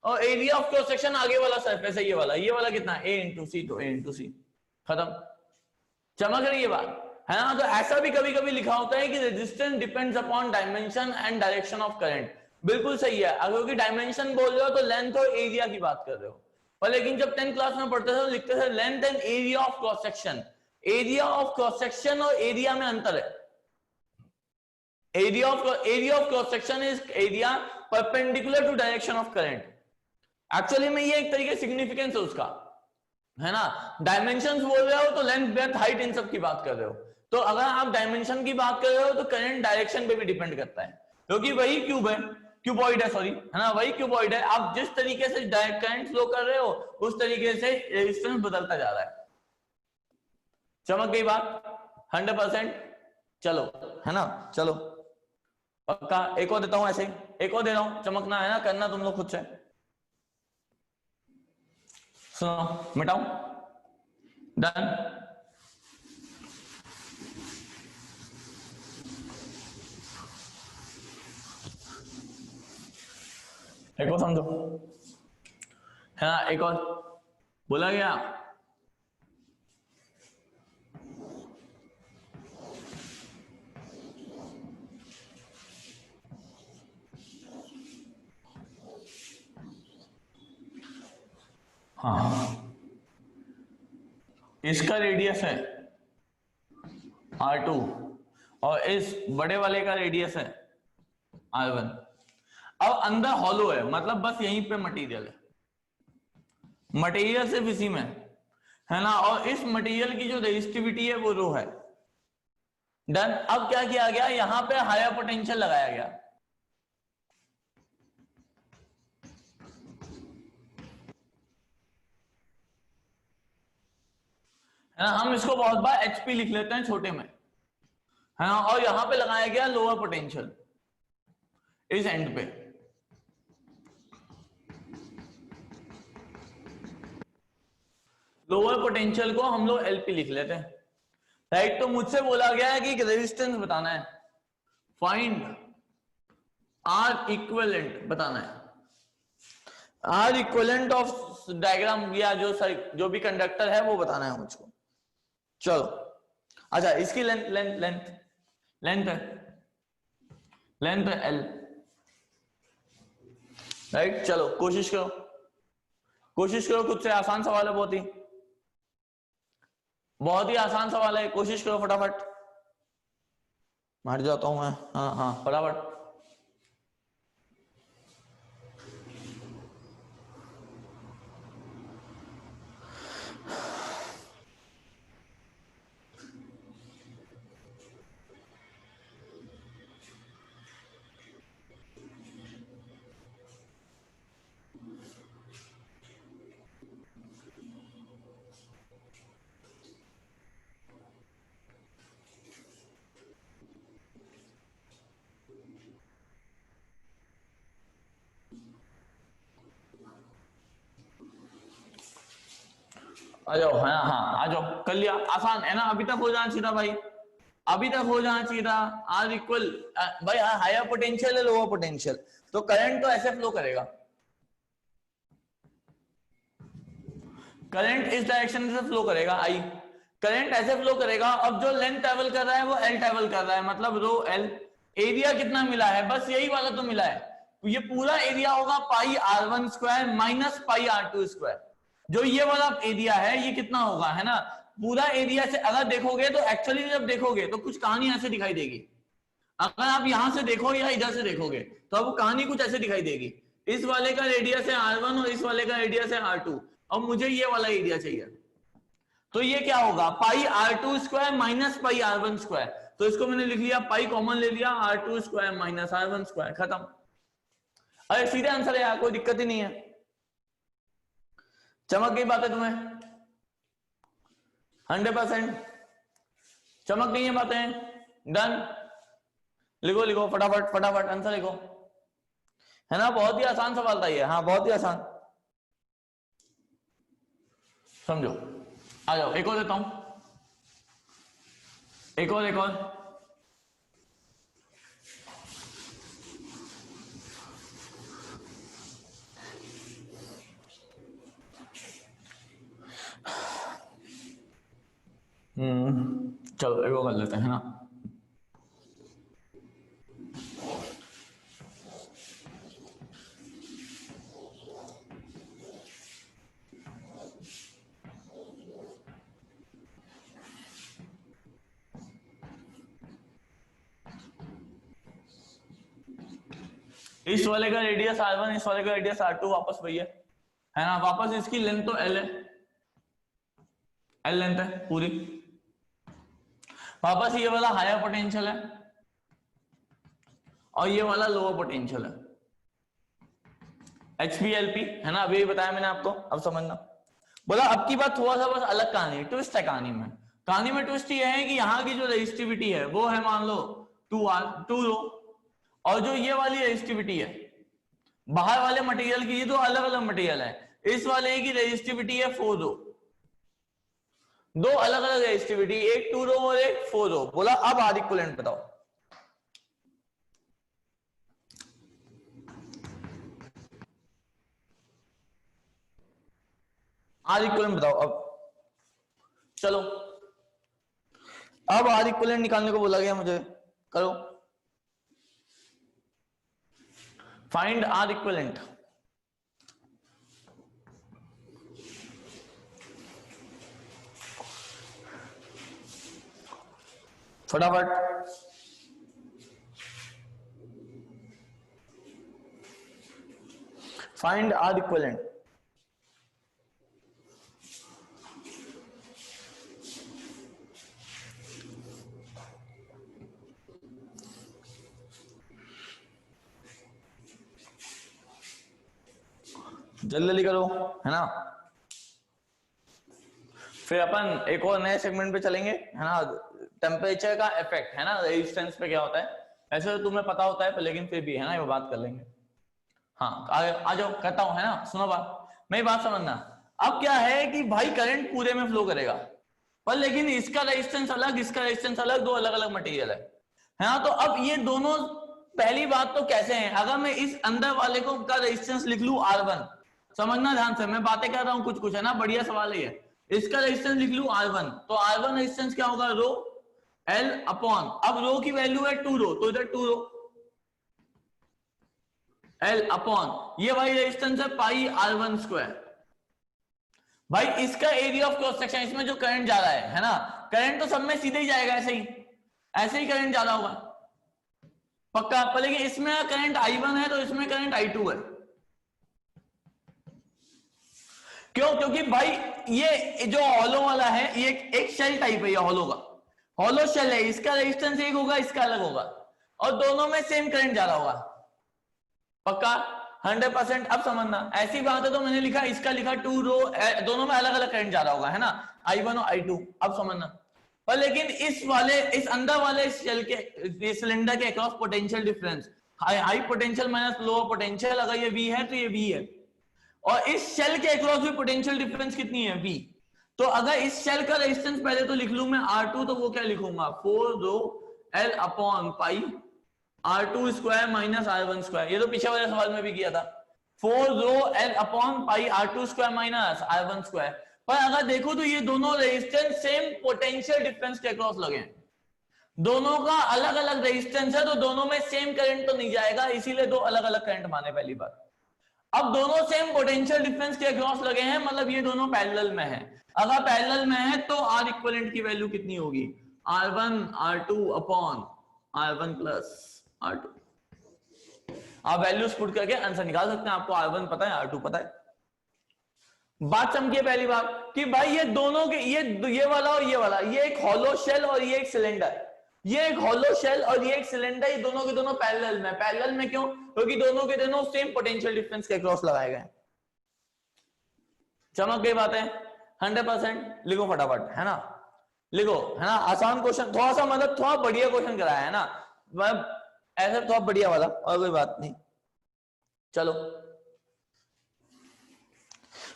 और एरिया ऑफ क्रॉस सेक्शन आगे वाला सरफेस है ये वाला कितना है? ए इंटू सी, तो ए इंटू सी, खत्म। चमक रही है बात, है ना। तो ऐसा भी कभी कभी लिखा होता है कि resistance depends upon dimension and direction of current. बिल्कुल सही है, अगर क्योंकि डायमेंशन बोल रहे हो तो लेंथ और एरिया की बात कर रहे हो। पर लेकिन जब 10th क्लास में पढ़ते थे तो लिखते थे length and area of cross section. Area of cross section और एरिया में अंतर है। area of cross section is area perpendicular to direction of current। Actually में ये एक तरीके सिग्निफिकेंस है उसका, है ना। डायमेंशंस बोल रहे हो तो लेंथ, ब्रेथ, हाइट, इन सब की बात कर रहे हो। तो अगर आप डायमेंशन की बात कर रहे हो तो करंट डायरेक्शन पे भी डिपेंड करता है, क्योंकि वही क्यूब है, क्यूबॉइड है, सॉरी, है ना, वही क्यूबॉइड है। आप जिस तरीके से करंट फ्लो कर रहे हो उस तरीके से रेजिस्टेंस बदलता जा रहा है। चमक गई बात 100%। चलो, है ना, चलो पक्का। एक और देता हूं, ऐसे ही एक और दे रहा हूं, चमकना है ना, करना तुम लोग खुद से। सुनो, मिटाऊं, डन। एक और समझो, है ना, एक और बोला गया हाँ, इसका रेडियस है R2 और इस बड़े वाले का रेडियस है R1। अब अंदर हॉलो है, मतलब बस यहीं पे मटेरियल है, मटेरियल सिर्फ इसी में है ना, और इस मटेरियल की जो रेजिस्टिविटी है वो रो है। डन। अब क्या किया गया, यहां पे हायर पोटेंशियल लगाया गया, है ना, हम इसको बहुत बार HP लिख लेते हैं छोटे में, है ना, और यहां पे लगाया गया लोअर पोटेंशियल इस एंड पे। लोअर पोटेंशियल को हम लोग LP लिख लेते हैं, राइट। तो मुझसे बोला गया है कि रेजिस्टेंस बताना है, फाइंड R इक्विवेलेंट बताना है, R इक्विवेलेंट ऑफ डायग्राम या जो भी कंडक्टर है वो बताना है मुझको। चलो अच्छा, इसकी लेंथ लेंथ लेंथ लेंथ है, लेंथ है L, राइट। चलो कोशिश करो, कोशिश करो, खुद से आसान सवाल है, बहुत ही आसान सवाल है, कोशिश करो फटाफट। मार जाता हूं मैं, हाँ हाँ फटाफट। आ जाओ, हाँ हाँ आ जाओ, कर लिया, आसान है ना, अभी तक हो जाना चाहिए था भाई, अभी तक हो जाना चाहिए था। आर इक्वल भाई, हायर पोटेंशियल है लोअर पोटेंशियल, तो करंट तो ऐसे फ्लो करेगा, करंट इस डायरेक्शन से फ्लो करेगा, आई करंट ऐसे फ्लो करेगा। अब जो लेंथ ट्रेवल कर रहा है वो L ट्रेवल कर रहा है, मतलब रो L। एरिया कितना मिला है, बस यही वाला तो मिला है, तो ये पूरा एरिया होगा पाई R1 square minus pi R2 square. जो ये वाला एरिया है ये कितना होगा, है ना, पूरा एरिया से अगर देखोगे तो एक्चुअली जब देखोगे तो कुछ कहानी ऐसे दिखाई देगी, अगर आप यहां से देखो या इधर से देखोगे तो आपको कहानी कुछ ऐसे दिखाई देगी, इस वाले का रेडियस है R1 और इस वाले का रेडियस है R2, और मुझे ये वाला एरिया चाहिए, तो ये क्या होगा, पाई R2 square minus pi R1 square. तो इसको मैंने लिख लिया, पाई कॉमन ले लिया, R2 square minus R1 square, खत्म। अरे सीधे आंसर है यार, कोई दिक्कत ही नहीं है, चमक गई बातें तुम्हें, 100% चमक गई है बातें। डन, लिखो लिखो फटाफट फटाफट आंसर लिखो, है ना, बहुत ही आसान सवाल था ये, हाँ बहुत ही आसान, समझो। आ जाओ एक और देता हूं, एक और एक और। चलो एक और कर लेते हैं, है ना। इस वाले का रेडियस R1, इस वाले का रेडियस R2, वापस वही है ना, वापस इसकी लेंथ तो L है, L लेंथ है पूरी, वापस ये वाला हायर पोटेंशियल है और ये वाला लोअर पोटेंशियल है, HPLP, है ना, अभी बताया मैंने आपको, अब समझना। बोला अब की बात थोड़ा सा बस अलग कहानी, ट्विस्ट है कहानी में, कहानी में ट्विस्ट ये है कि यहाँ की जो रेजिस्टिविटी है वो है मान लो 2R 2 रो, और जो ये वाली रेजिस्टिविटी है बाहर वाले मटेरियल की, ये दो अलग अलग मटेरियल है, इस वाले की रेजिस्टिविटी है 4 रो, दो अलग अलग रेजिस्टिविटी, एक 2 रो और एक 4 रो। बोला अब आर इक्विवेलेंट बताओ, आर इक्विवेलेंट बताओ अब, चलो अब आर इक्विवेलेंट निकालने को बोला गया मुझे, करो फाइंड आर इक्विवेलेंट। फटाफट। Find R equivalent. जल्दी जल्दी करो, है ना। फिर अपन एक और नए सेगमेंट पे चलेंगे, है ना, टेम्परेचर का इफेक्ट, है ना, रेजिस्टेंस पे क्या होता है। ऐसे तो तुम्हें पता होता है पर लेकिन फिर भी, है ना, ये बात कर लेंगे। हाँ आ जाओ, कहता हूं, है ना, सुनो बात, मेरी बात समझना। अब क्या है कि भाई करंट पूरे में फ्लो करेगा, पर लेकिन इसका रेजिस्टेंस अलग, इसका रेजिस्टेंस अलग, दो अलग अलग मटेरियल है ना। तो अब ये दोनों, पहली बात तो कैसे हैं, अगर मैं इस अंदर वाले को का रेजिस्टेंस लिख लूं R1, समझना ध्यान से, मैं बातें कर रहा हूं कुछ कुछ, है ना, बढ़िया सवाल है ये। इसका रेजिस्टेंस लिख लूं R1, तो R1 रेजिस्टेंस क्या होगा, रो L अपॉन, अब रो की वैल्यू है 2 रो, तो इधर 2 रो L अपॉन, ये भाई रेजिस्टेंस है पाई R1 स्क्वायर। भाई इसका एरिया ऑफ क्रॉस सेक्शन, इसमें जो करंट जा रहा है ना, करंट तो सब में सीधे ही जाएगा, ऐसे ही करंट जा रहा होगा पक्का, पर लेकिन इसमें करंट I1 है तो इसमें करंट I2 है। क्यों, क्योंकि भाई ये जो हॉलो वाला है, ये एक शेल टाइप है, ये हॉलो का, हॉलो शेल है, इसका रेजिस्टेंस एक होगा, इसका अलग होगा, और दोनों में सेम करंट जा रहा होगा पक्का 100%। अब समझना, ऐसी बात है तो मैंने लिखा, इसका लिखा 2 रो, दोनों में अलग अलग करंट जा रहा होगा, है ना, I1 और I2। अब समझना, पर लेकिन इस अंदर वाले शेल के, सिलेंडर के across potential difference, high potential minus lower potential, अगर ये V है तो ये V है, और इस शेल के अक्रॉस भी पोटेंशियल डिफरेंस कितनी है, V। तो अगर इस शेल का रेजिस्टेंस पहले तो लिख लूं मैं R2, तो वो क्या लिखूंगा, 4 रो L upon pi R2 square minus R1 square. ये तो पीछे वाले सवाल में भी किया था, 4 रो L upon pi R2 square minus R1 square. पर अगर देखो तो ये दोनों रेजिस्टेंस सेम पोटेंशियल डिफरेंस के अक्रॉस लगे हैं, दोनों का अलग अलग रेजिस्टेंस है, तो दोनों में सेम करंट तो नहीं जाएगा, इसीलिए दो अलग अलग करंट माने पहली बार। अब दोनों सेम पोटेंशियल डिफरेंस के अक्रॉस लगे हैं, मतलब ये दोनों पैरेलल में है। अगर पैरेलल में है तो R इक्विवेलेंट की वैल्यू कितनी होगी, R1 R2 upon R1 plus R2। आप वैल्यूज पुट करके आंसर निकाल सकते हैं, आपको R1 पता है, R2 पता है। बात समझिए पहली बात कि भाई ये दोनों के, ये वाला और ये वाला, ये एक हॉलो शेल और ये एक सिलेंडर, ये एक हॉलो शेल और ये एक सिलेंडर, ये दोनों के दोनों पैरेलल में। पैरेलल में क्यों, क्योंकि दोनों के दोनों सेम पोटेंशियल डिफरेंस के अक्रॉस लगाए गए। चमक गई बात है, 100%। लिखो फटाफट, है ना, लिखो, है ना, आसान क्वेश्चन, थोड़ा सा मतलब थोड़ा बढ़िया क्वेश्चन कराया है ना, मतलब ऐसा थोड़ा बढ़िया वाला, और कोई बात नहीं। चलो,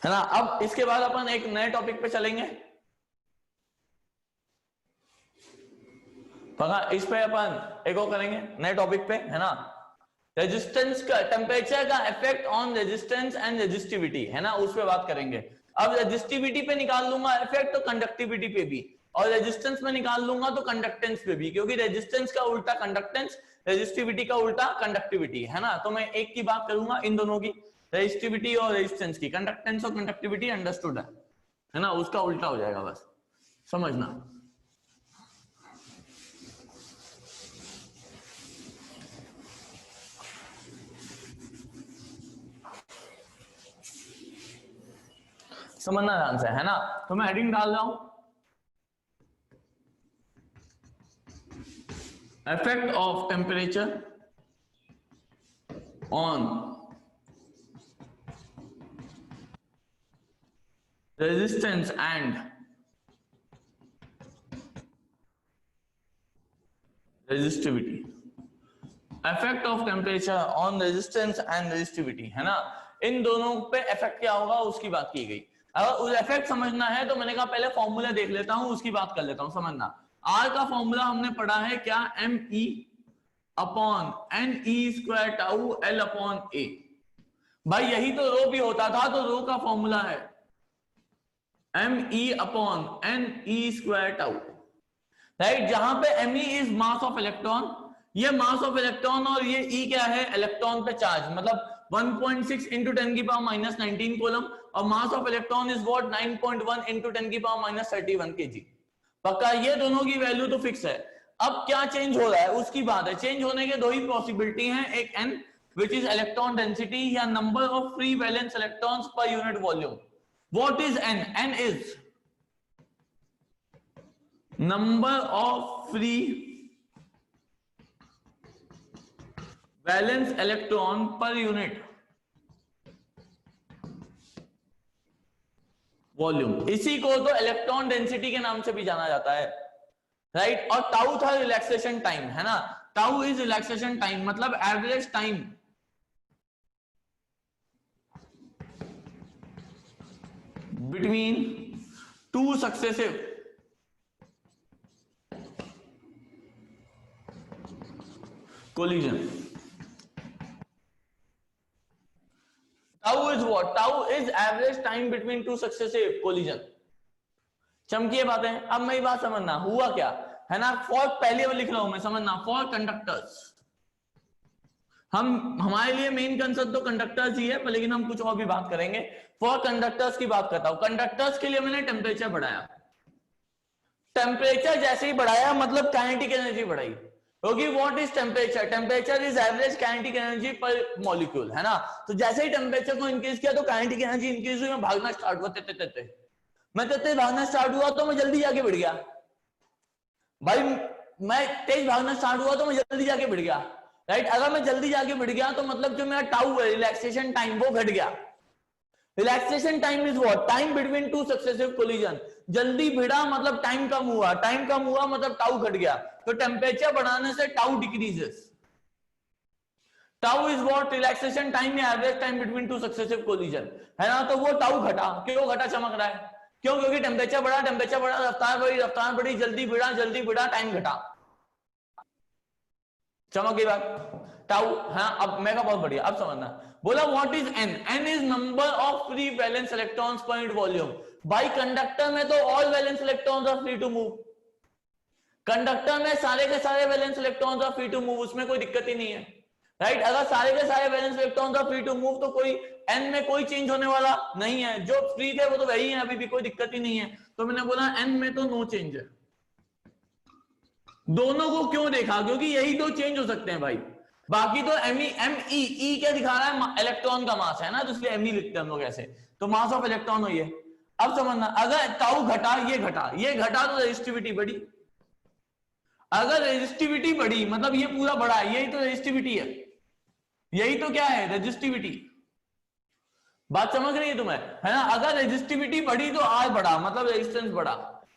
है ना। अब इसके बाद अपन एक नए टॉपिक पे चलेंगे, इस पे अपन एक और करेंगे नए टॉपिक पे, है ना, रेजिस्टेंस का, टेम्परेचर का effect on resistance and resistivity, है ना, उस पे बात करेंगे। अब रेजिस्टिविटी पे निकाल लूंगा इफेक्ट तो कंडक्टिविटी पे भी, और रेजिस्टेंस में निकाल लूंगा तो कंडक्टेंस पे भी, क्योंकि रेजिस्टेंस का उल्टा कंडक्टेंस, रेजिस्टिविटी का उल्टा कंडक्टिविटी, है ना। तो मैं एक की बात करूंगा, इन दोनों की, रेजिस्टिविटी और रेजिस्टेंस की। कंडक्टेंस और कंडक्टिविटी अंडरस्टूड है ना, उसका उल्टा हो जाएगा, बस समझना। समझना ध्यान से, है ना। तो मैं हेडिंग डाल रहा हूं, effect of temperature on resistance and resistivity. Effect of temperature on resistance and resistivity, है ना, इन दोनों पे इफेक्ट क्या होगा उसकी बात की गई। अगर उस इफेक्ट समझना है तो मैंने कहा पहले फॉर्मूला देख लेता हूं, उसकी बात कर लेता हूं। समझना, आर का फॉर्मूला हमने पढ़ा है क्या, ME upon NE square tau L upon A। भाई यही तो रो भी होता था, तो रो का फॉर्मूला है ME upon NE square tau, right, जहां पे ME is mass of electron, ये मास ऑफ इलेक्ट्रॉन, और ये E क्या है, इलेक्ट्रॉन पे चार्ज, मतलब 1.6 इंटू 10 की पावर माइनस 19 कोलम, और mass of electron is what 9.1 into 10 की पावर माइनस 31 kg। पक्का, ये दोनों की वैल्यू तो फिक्स है। अब क्या चेंज हो रहा है उसकी बात है। चेंज होने के दो ही पॉसिबिलिटी हैं, एक n which is electron density या number of free valence electrons per unit volume. What is n? n is number of free valence electron per unit volume. इसी को तो इलेक्ट्रॉन डेंसिटी के नाम से भी जाना जाता है, राइट। और टाउ था रिलैक्सेशन टाइम, है ना। टाउ इज रिलैक्सेशन टाइम, मतलब average time between two successive collision. Tau is what? Tau is average time between two successive collision. चमकी बातें। अब मेरी बात समझना, हुआ क्या है ना। फॉर पहले वो लिख रहा हूं मैं, समझना। फॉर कंडक्टर्स, हमारे लिए मेन कंसेप्ट तो कंडक्टर्स ही है, पर लेकिन हम कुछ और भी बात करेंगे। फॉर कंडक्टर्स की बात करता हूं। कंडक्टर्स के लिए मैंने टेम्परेचर बढ़ाया। टेम्परेचर जैसे ही बढ़ाया मतलब काइनेटिक एनर्जी बढ़ाई, क्योंकि what is temperature? Temperature is average kinetic energy पर मॉलिक्यूल, है ना। तो जैसे ही टेम्परेचर को इंक्रीज किया तो काइनेटिक एनर्जी इंक्रीज हुई, मैं भागना स्टार्ट हुआ, मैं तेज भागना स्टार्ट हुआ तो मैं जल्दी जाके भिड़ गया भाई। मैं तेज भागना स्टार्ट हुआ तो मैं जल्दी जाके भिड़ गया, राइट। अगर मैं जल्दी जाके भिड़ गया तो मतलब जो मेरा टाउ है, रिलैक्सेशन टाइम, वो घट गया। Relaxation time is what? Time between two successive collision. जल्दी भिड़ा मतलब टाइम कम हुआ, टाइम कम हुआ मतलब टाउ घट गया। तो टेम्परेचर बढ़ाने से tau decreases. Tau is what? Relaxation time या average time between two successive collision, है ना। तो वो टाउ घटा। क्यों घटा? चमक रहा है। क्यों? क्योंकि टेम्परेचर बढ़ा, टेम्परेचर बढ़ा, रफ्तार बढ़ी, रफ्तार बढ़ी, जल्दी भिड़ा, टाइम घटा। चमक गई बात। टाउ, हाँ। अब मैं का बहुत बढ़िया, अब समझना। बोला what is N? N is number of free valence electrons per unit volume. भाई कंडक्टर में तो all valence electrons are free to move. Conductor में सारे के सारे valence electrons are free to move, उसमें कोई दिक्कत ही नहीं है, राइट। अगर सारे के सारे valence electrons are free to move तो कोई एन में कोई चेंज होने वाला नहीं है। जो फ्री थे वो तो वही है, अभी भी कोई दिक्कत ही नहीं है। तो मैंने बोला एन में तो नो चेंज है। दोनों को क्यों देखा? क्योंकि यही दो चेंज हो सकते हैं भाई। बाकी तो एम ई क्या दिखा रहा है? इलेक्ट्रॉन का मास है ना, तो इसलिए एम ई लिखते हैं हम लोग ऐसे। तो मास ऑफ इलेक्ट्रॉन हुई है। अब समझना, अगर टाउ घटा, ये घटा तो रेजिस्टिविटी बढ़ी। अगर रेजिस्टिविटी बढ़ी मतलब ये पूरा बढ़ा है, यही तो रेजिस्टिविटी है। यही तो क्या है? रेजिस्टिविटी। बात समझ रही है तुम्हें, है ना। अगर रेजिस्टिविटी बढ़ी तो आर बढ़ा, मतलब रेजिस्टेंस बढ़ा।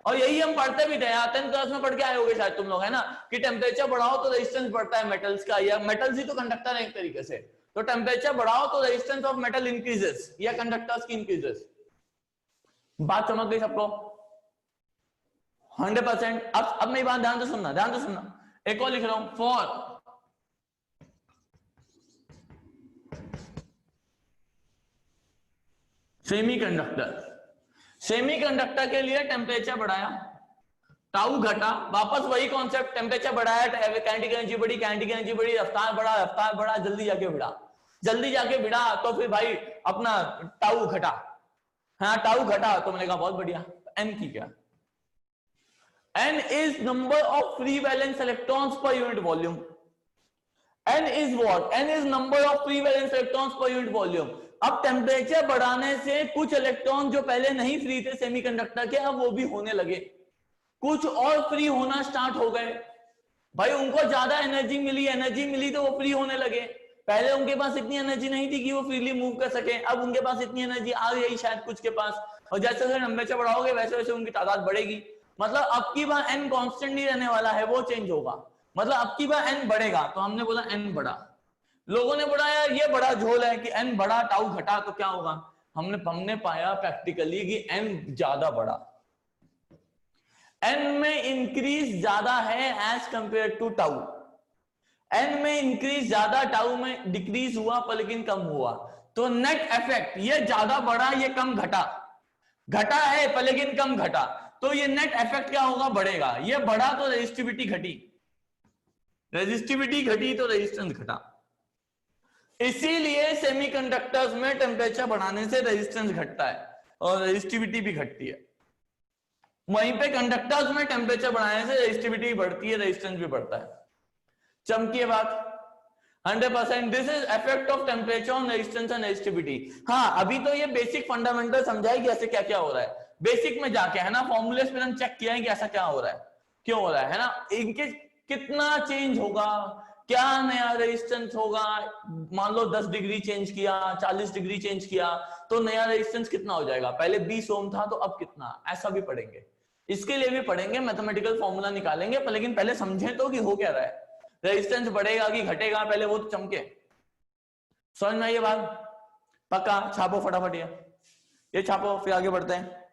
और यही हम पढ़ते भी थे, 10th क्लास में पढ़ के आए होगे शायद तुम लोग, है ना, कि टेम्परेचर बढ़ाओ तो रेजिस्टेंस बढ़ता है मेटल्स का, या मेटल्स ही तो कंडक्टर है एक तरीके से। तो टेम्परेचर बढ़ाओ तो रेजिस्टेंस ऑफ मेटल इंक्रीजेस या कंडक्टर्स की इंक्रीजेस। बात समझ गई सबको? 100%। अब मेरी बात ध्यान से सुनना, एक और लिख रहा हूं। फॉर सेमीकंडक्टर के लिए टेम्परेचर बढ़ाया, टाउ घटा, वापस वही कॉन्सेप्ट। टेम्परेचर बढ़ाया, काइनेटिक एनर्जी बढ़ी, रफ्तार बढ़ा, जल्दी जाके भिड़ा, तो फिर भाई अपना टाउ घटा। हाँ, टाउ घटा तो मैंने कहा बहुत बढ़िया। एन की क्या? N is number of free valence electrons per unit volume. N is what? N is number of free valence electrons per unit volume. अब टेम्परेचर बढ़ाने से कुछ इलेक्ट्रॉन जो पहले नहीं फ्री थे सेमीकंडक्टर के, अब वो भी होने लगे, कुछ और फ्री होना स्टार्ट हो गए। भाई उनको ज्यादा एनर्जी मिली तो वो फ्री होने लगे। पहले उनके पास इतनी एनर्जी नहीं थी कि वो फ्रीली मूव कर सके, अब उनके पास इतनी एनर्जी आ गई शायद कुछ के पास। और जैसे जैसे टेम्परेचर बढ़ाओगे वैसे वैसे उनकी तादाद बढ़ेगी। मतलब अब की बार एन कांस्टेंट नहीं रहने वाला है, वो चेंज होगा। मतलब अब की बार एन बढ़ेगा। तो हमने बोला एन बढ़ा, लोगों ने बोला यार ये बड़ा झोल है कि एन बढ़ा टाउ घटा तो क्या होगा। हमने पाया प्रैक्टिकली कि एन ज्यादा बढ़ा, एन में इंक्रीज ज्यादा है as compared to tau. N में इंक्रीज ज्यादा, टाउ में डिक्रीज हुआ पर लेकिन कम हुआ। तो नेट इफेक्ट, ये ज्यादा बढ़ा ये कम घटा है पर लेकिन कम घटा, तो ये नेट इफेक्ट क्या होगा? बढ़ेगा। ये बढ़ा तो रेजिस्टिविटी घटी तो रेजिस्टेंस घटा। इसीलिए सेमीकंडक्टर्स में टेम्परेचर बढ़ाने से रेजिस्टेंस घटता है और रेजिस्टिविटी भी घटती है। वहीं पे कंडक्टर्स में टेम्परेचर बढ़ाने से रेजिस्टिविटी बढ़ती है, रेजिस्टेंस भी बढ़ता है। चमकी बात 100%। This is effect of temperature on resistance and resistivity. हाँ, अभी तो ये बेसिक फंडामेंटल समझा है कि ऐसे क्या क्या हो रहा है, बेसिक में जाके, है ना, फॉर्मूलेस पे हम चेक किया है कि ऐसा क्या हो रहा है, क्यों हो रहा है ना, इनके कितना चेंज होगा, क्या नया रेजिस्टेंस होगा। मान लो 10 डिग्री चेंज किया, 40 डिग्री चेंज किया, तो नया रेजिस्टेंस कितना हो जाएगा, पहले 20 ओम था तो अब कितना, ऐसा भी पढ़ेंगे, इसके लिए भी पढ़ेंगे, मैथमेटिकल फॉर्मूला निकालेंगे, पर लेकिन पहले समझें तो कि हो क्या रहा है, रेजिस्टेंस बढ़ेगा कि घटेगा, पहले वो तो चमके। समझ में ये बात? पक्का? छापो फटाफट ये छापो, फिर आगे बढ़ते हैं,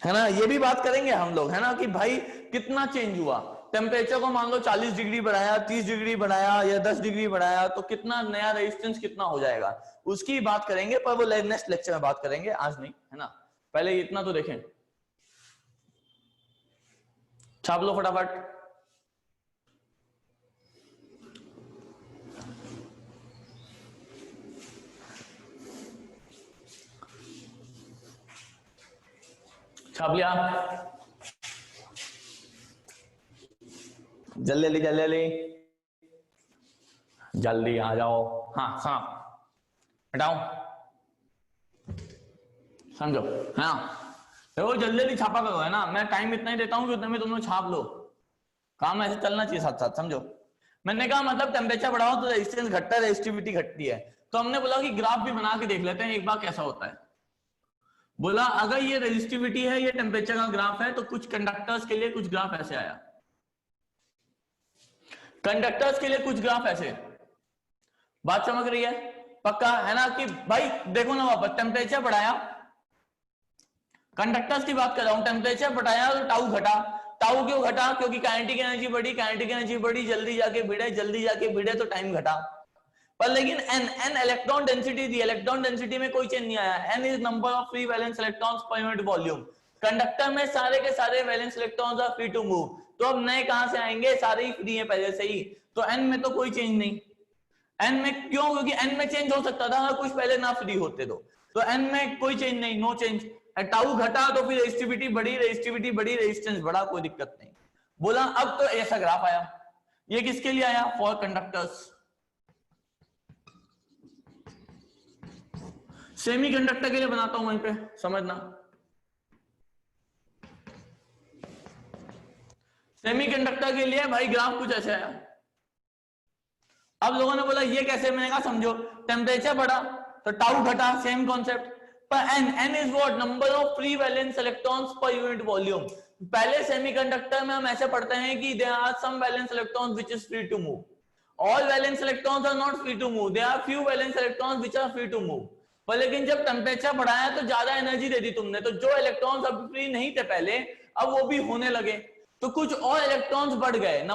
है ना। ये भी बात करेंगे हम लोग, है ना, कि भाई कितना चेंज हुआ, टेम्परेचर को मान लो 40 डिग्री बढ़ाया, 30 डिग्री बढ़ाया या 10 डिग्री बढ़ाया, तो कितना नया रेजिस्टेंस कितना हो जाएगा, उसकी बात करेंगे, पर वो नेक्स्ट लेक्चर में बात करेंगे, आज नहीं, है ना। पहले इतना तो देखें, छाप लो फटाफट। छाप लिया? जल्दी जल्दी जल्दी आ जाओ। हाँ हाँ, हटाओ, समझो, हाँ देखो जल्दी छापा करो, है ना, मैं टाइम इतना ही देता हूँ कि उतने में तुम लोग छाप लो, काम ऐसे चलना चाहिए साथ साथ, समझो। मैंने कहा मतलब टेम्परेचर बढ़ाओ तो रेजिस्टेंस घटता है, रेजिस्टिविटी घटती है, तो हमने बोला कि ग्राफ भी बना के देख लेते हैं एक बार कैसा होता है। बोला अगर ये रेजिस्टिविटी है, ये टेम्परेचर का ग्राफ है, तो कुछ कंडक्टर्स के लिए कुछ ग्राफ ऐसे आया, कंडक्टर्स के लिए कुछ ग्राफ ऐसे, बात समझ रही है? पक्का है ना, कि भाई देखो ना, वापस टेम्परेचर बढ़ाया, कंडक्टर्स की बात कर रहा हूं, टेम्परेचर बढ़ाया तो टाउ घटा, टाउ क्यों घटा, क्योंकि काइनेटिक एनर्जी बढ़ी, काइनेटिक एनर्जी बढ़ी, जल्दी जाके भिड़े, जल्दी जाके भिड़े तो टाइम घटा। पर लेकिन n इलेक्ट्रॉन डेंसिटी थी, इलेक्ट्रॉन डेंसिटी में कोई चेंज नहीं आया, n is number of free valence electrons per unit volume, conductor में सारे के सारे valence electrons are free to move, तो अब नए कहां से आएंगे, सारे ही फ्री है पहले से ही, तो n में तो कोई चेंज नहीं। n में क्यों, क्योंकि n में चेंज हो सकता था अगर कुछ पहले ना फ्री होते तो n में कोई चेंज नहीं, नो चेंज। टाउ घटा तो फिर रेजिस्टिविटी बढ़ी, रेजिस्टिविटी बढ़ी, रेजिस्टेंस बढ़ा, कोई दिक्कत नहीं। बोला अब तो ऐसा ग्राफ आया, ये किसके लिए आया, फॉर कंडक्टर्स। सेमीकंडक्टर के लिए बनाता हूं वहीं पे, समझना। सेमीकंडक्टर के लिए भाई ग्राफ कुछ ऐसे आया। अब लोगों ने बोला ये कैसे, मैंने कहा समझो, टेम्परेचर बढ़ा तो टाउ घटा, सेम कॉन्सेप्ट, पर n is what, number of free valence electrons per unit volume. पहले सेमीकंडक्टर में हम ऐसे पढ़ते हैं कि there are some valence electrons which is free to move, all valence electrons are not free to move, there are few valence electrons which are free to move. पर लेकिन जब टेम्परेचर बढ़ाया तो ज्यादा एनर्जी दे दी तुमने, तो जो इलेक्ट्रॉन्स अब फ्री नहीं थे पहले, अब वो भी होने लगे, तो कुछ और इलेक्ट्रॉन्स बढ़ गए,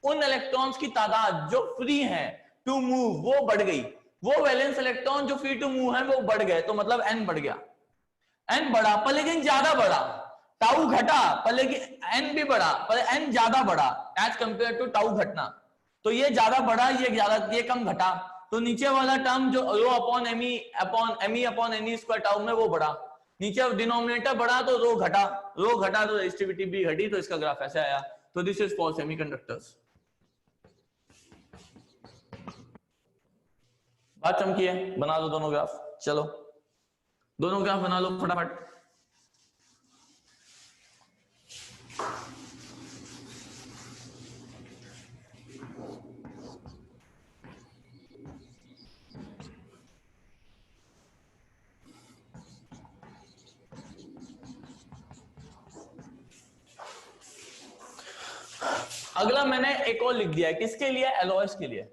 उन इलेक्ट्रॉन्स की तादाद जो फ्री हैं टू मूव वो बढ़ गई, वो वैलेंस इलेक्ट्रॉन जो फ्री टू मूव है वो बढ़ गए, तो मतलब n बढ़ गया, n बढ़ा पर लेकिन ज्यादा बढ़ा, टाउ घटा पर लेकिन n भी बढ़ा, पर n ज्यादा बढ़ा एज कंपेयर टू टाउ घटना, तो ये ज्यादा बढ़ा, ये कम घटा, तो नीचे वाला टर्म जो rho upon M upon N E square tau में वो बढ़ा, नीचे डिनोमिनेटर बढ़ा तो रो घटा तो रेजिस्टिविटी भी घटी, तो इसका ग्राफ ऐसे आया। तो दिस इज फॉर सेमीकंडक्टर्स। बात चमकी है, बना दो दोनों ग्राफ, चलो दोनों ग्राफ बना लो फटाफट। अगला मैंने एक और लिख दिया है, किसके लिए, एलॉयज के लिए।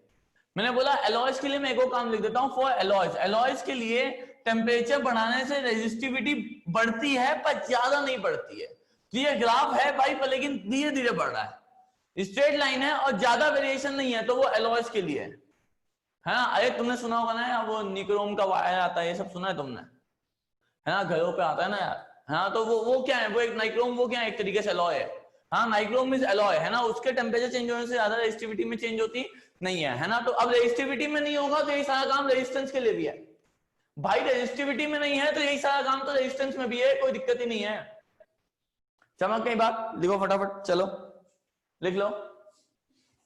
मैंने बोला एलॉयज के लिए मैं एक और काम लिख देता हूं, फॉर एलॉयज, एलॉयज के लिए टेम्परेचर बढ़ाने से रेजिस्टिविटी बढ़ती है पर ज्यादा नहीं बढ़ती है, तो ये ग्राफ है भाई, पर लेकिन धीरे धीरे बढ़ रहा है, स्ट्रेट लाइन है और ज्यादा वेरिएशन नहीं है, तो वो एलॉयज के लिए है ना। अरे तुमने सुना होगा ना वो निक्रोम का वायर आता है, ये सब सुना है तुमने, है ना, घरों पे आता है ना यार, हाँ, तो वो क्या है, वो एक नाइक्रोम, वो क्या है, एक तरीके से एलॉय है, हाँ, नाइक्रोम इज एलॉय, है ना, उसके टेम्परेचर चेंज होने से ज्यादा रेजिस्टिविटी में चेंज होती नहीं है ना, तो अब रेजिस्टिविटी में नहीं होगा तो ये सारा काम रेजिस्टेंस के लिए भी है, भाई रेजिस्टिविटी में नहीं है तो यही सारा काम तो रेजिस्टेंस में भी है, कोई दिक्कत ही नहीं है। चमक गई बात? लिखो फटाफट, चलो लिख लो,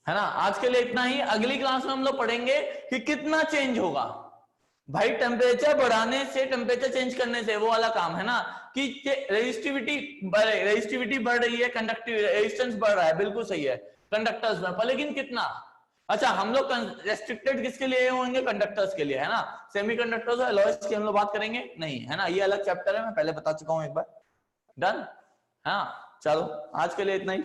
है ना। आज के लिए इतना ही। अगली क्लास में हम लोग पढ़ेंगे कि कितना चेंज होगा भाई टेम्परेचर बढ़ाने से, टेम्परेचर चेंज करने से, वो वाला काम है ना, कि रेजिस्टिविटी बढ़ रही है, कंडक्टिव रेजिस्टेंस बढ़ रहा है, बिल्कुल सही है कंडक्टर्स में, पर लेकिन कितना। अच्छा, हम लोग रेस्ट्रिक्टेड किसके लिए होंगे? कंडक्टर्स के लिए, है ना। सेमीकंडक्टर्स और अलॉयज की हम लोग बात करेंगे नहीं, है ना, ये अलग चैप्टर है, मैं पहले बता चुका हूं एक बार। डन? हाँ चलो, आज के लिए इतना ही।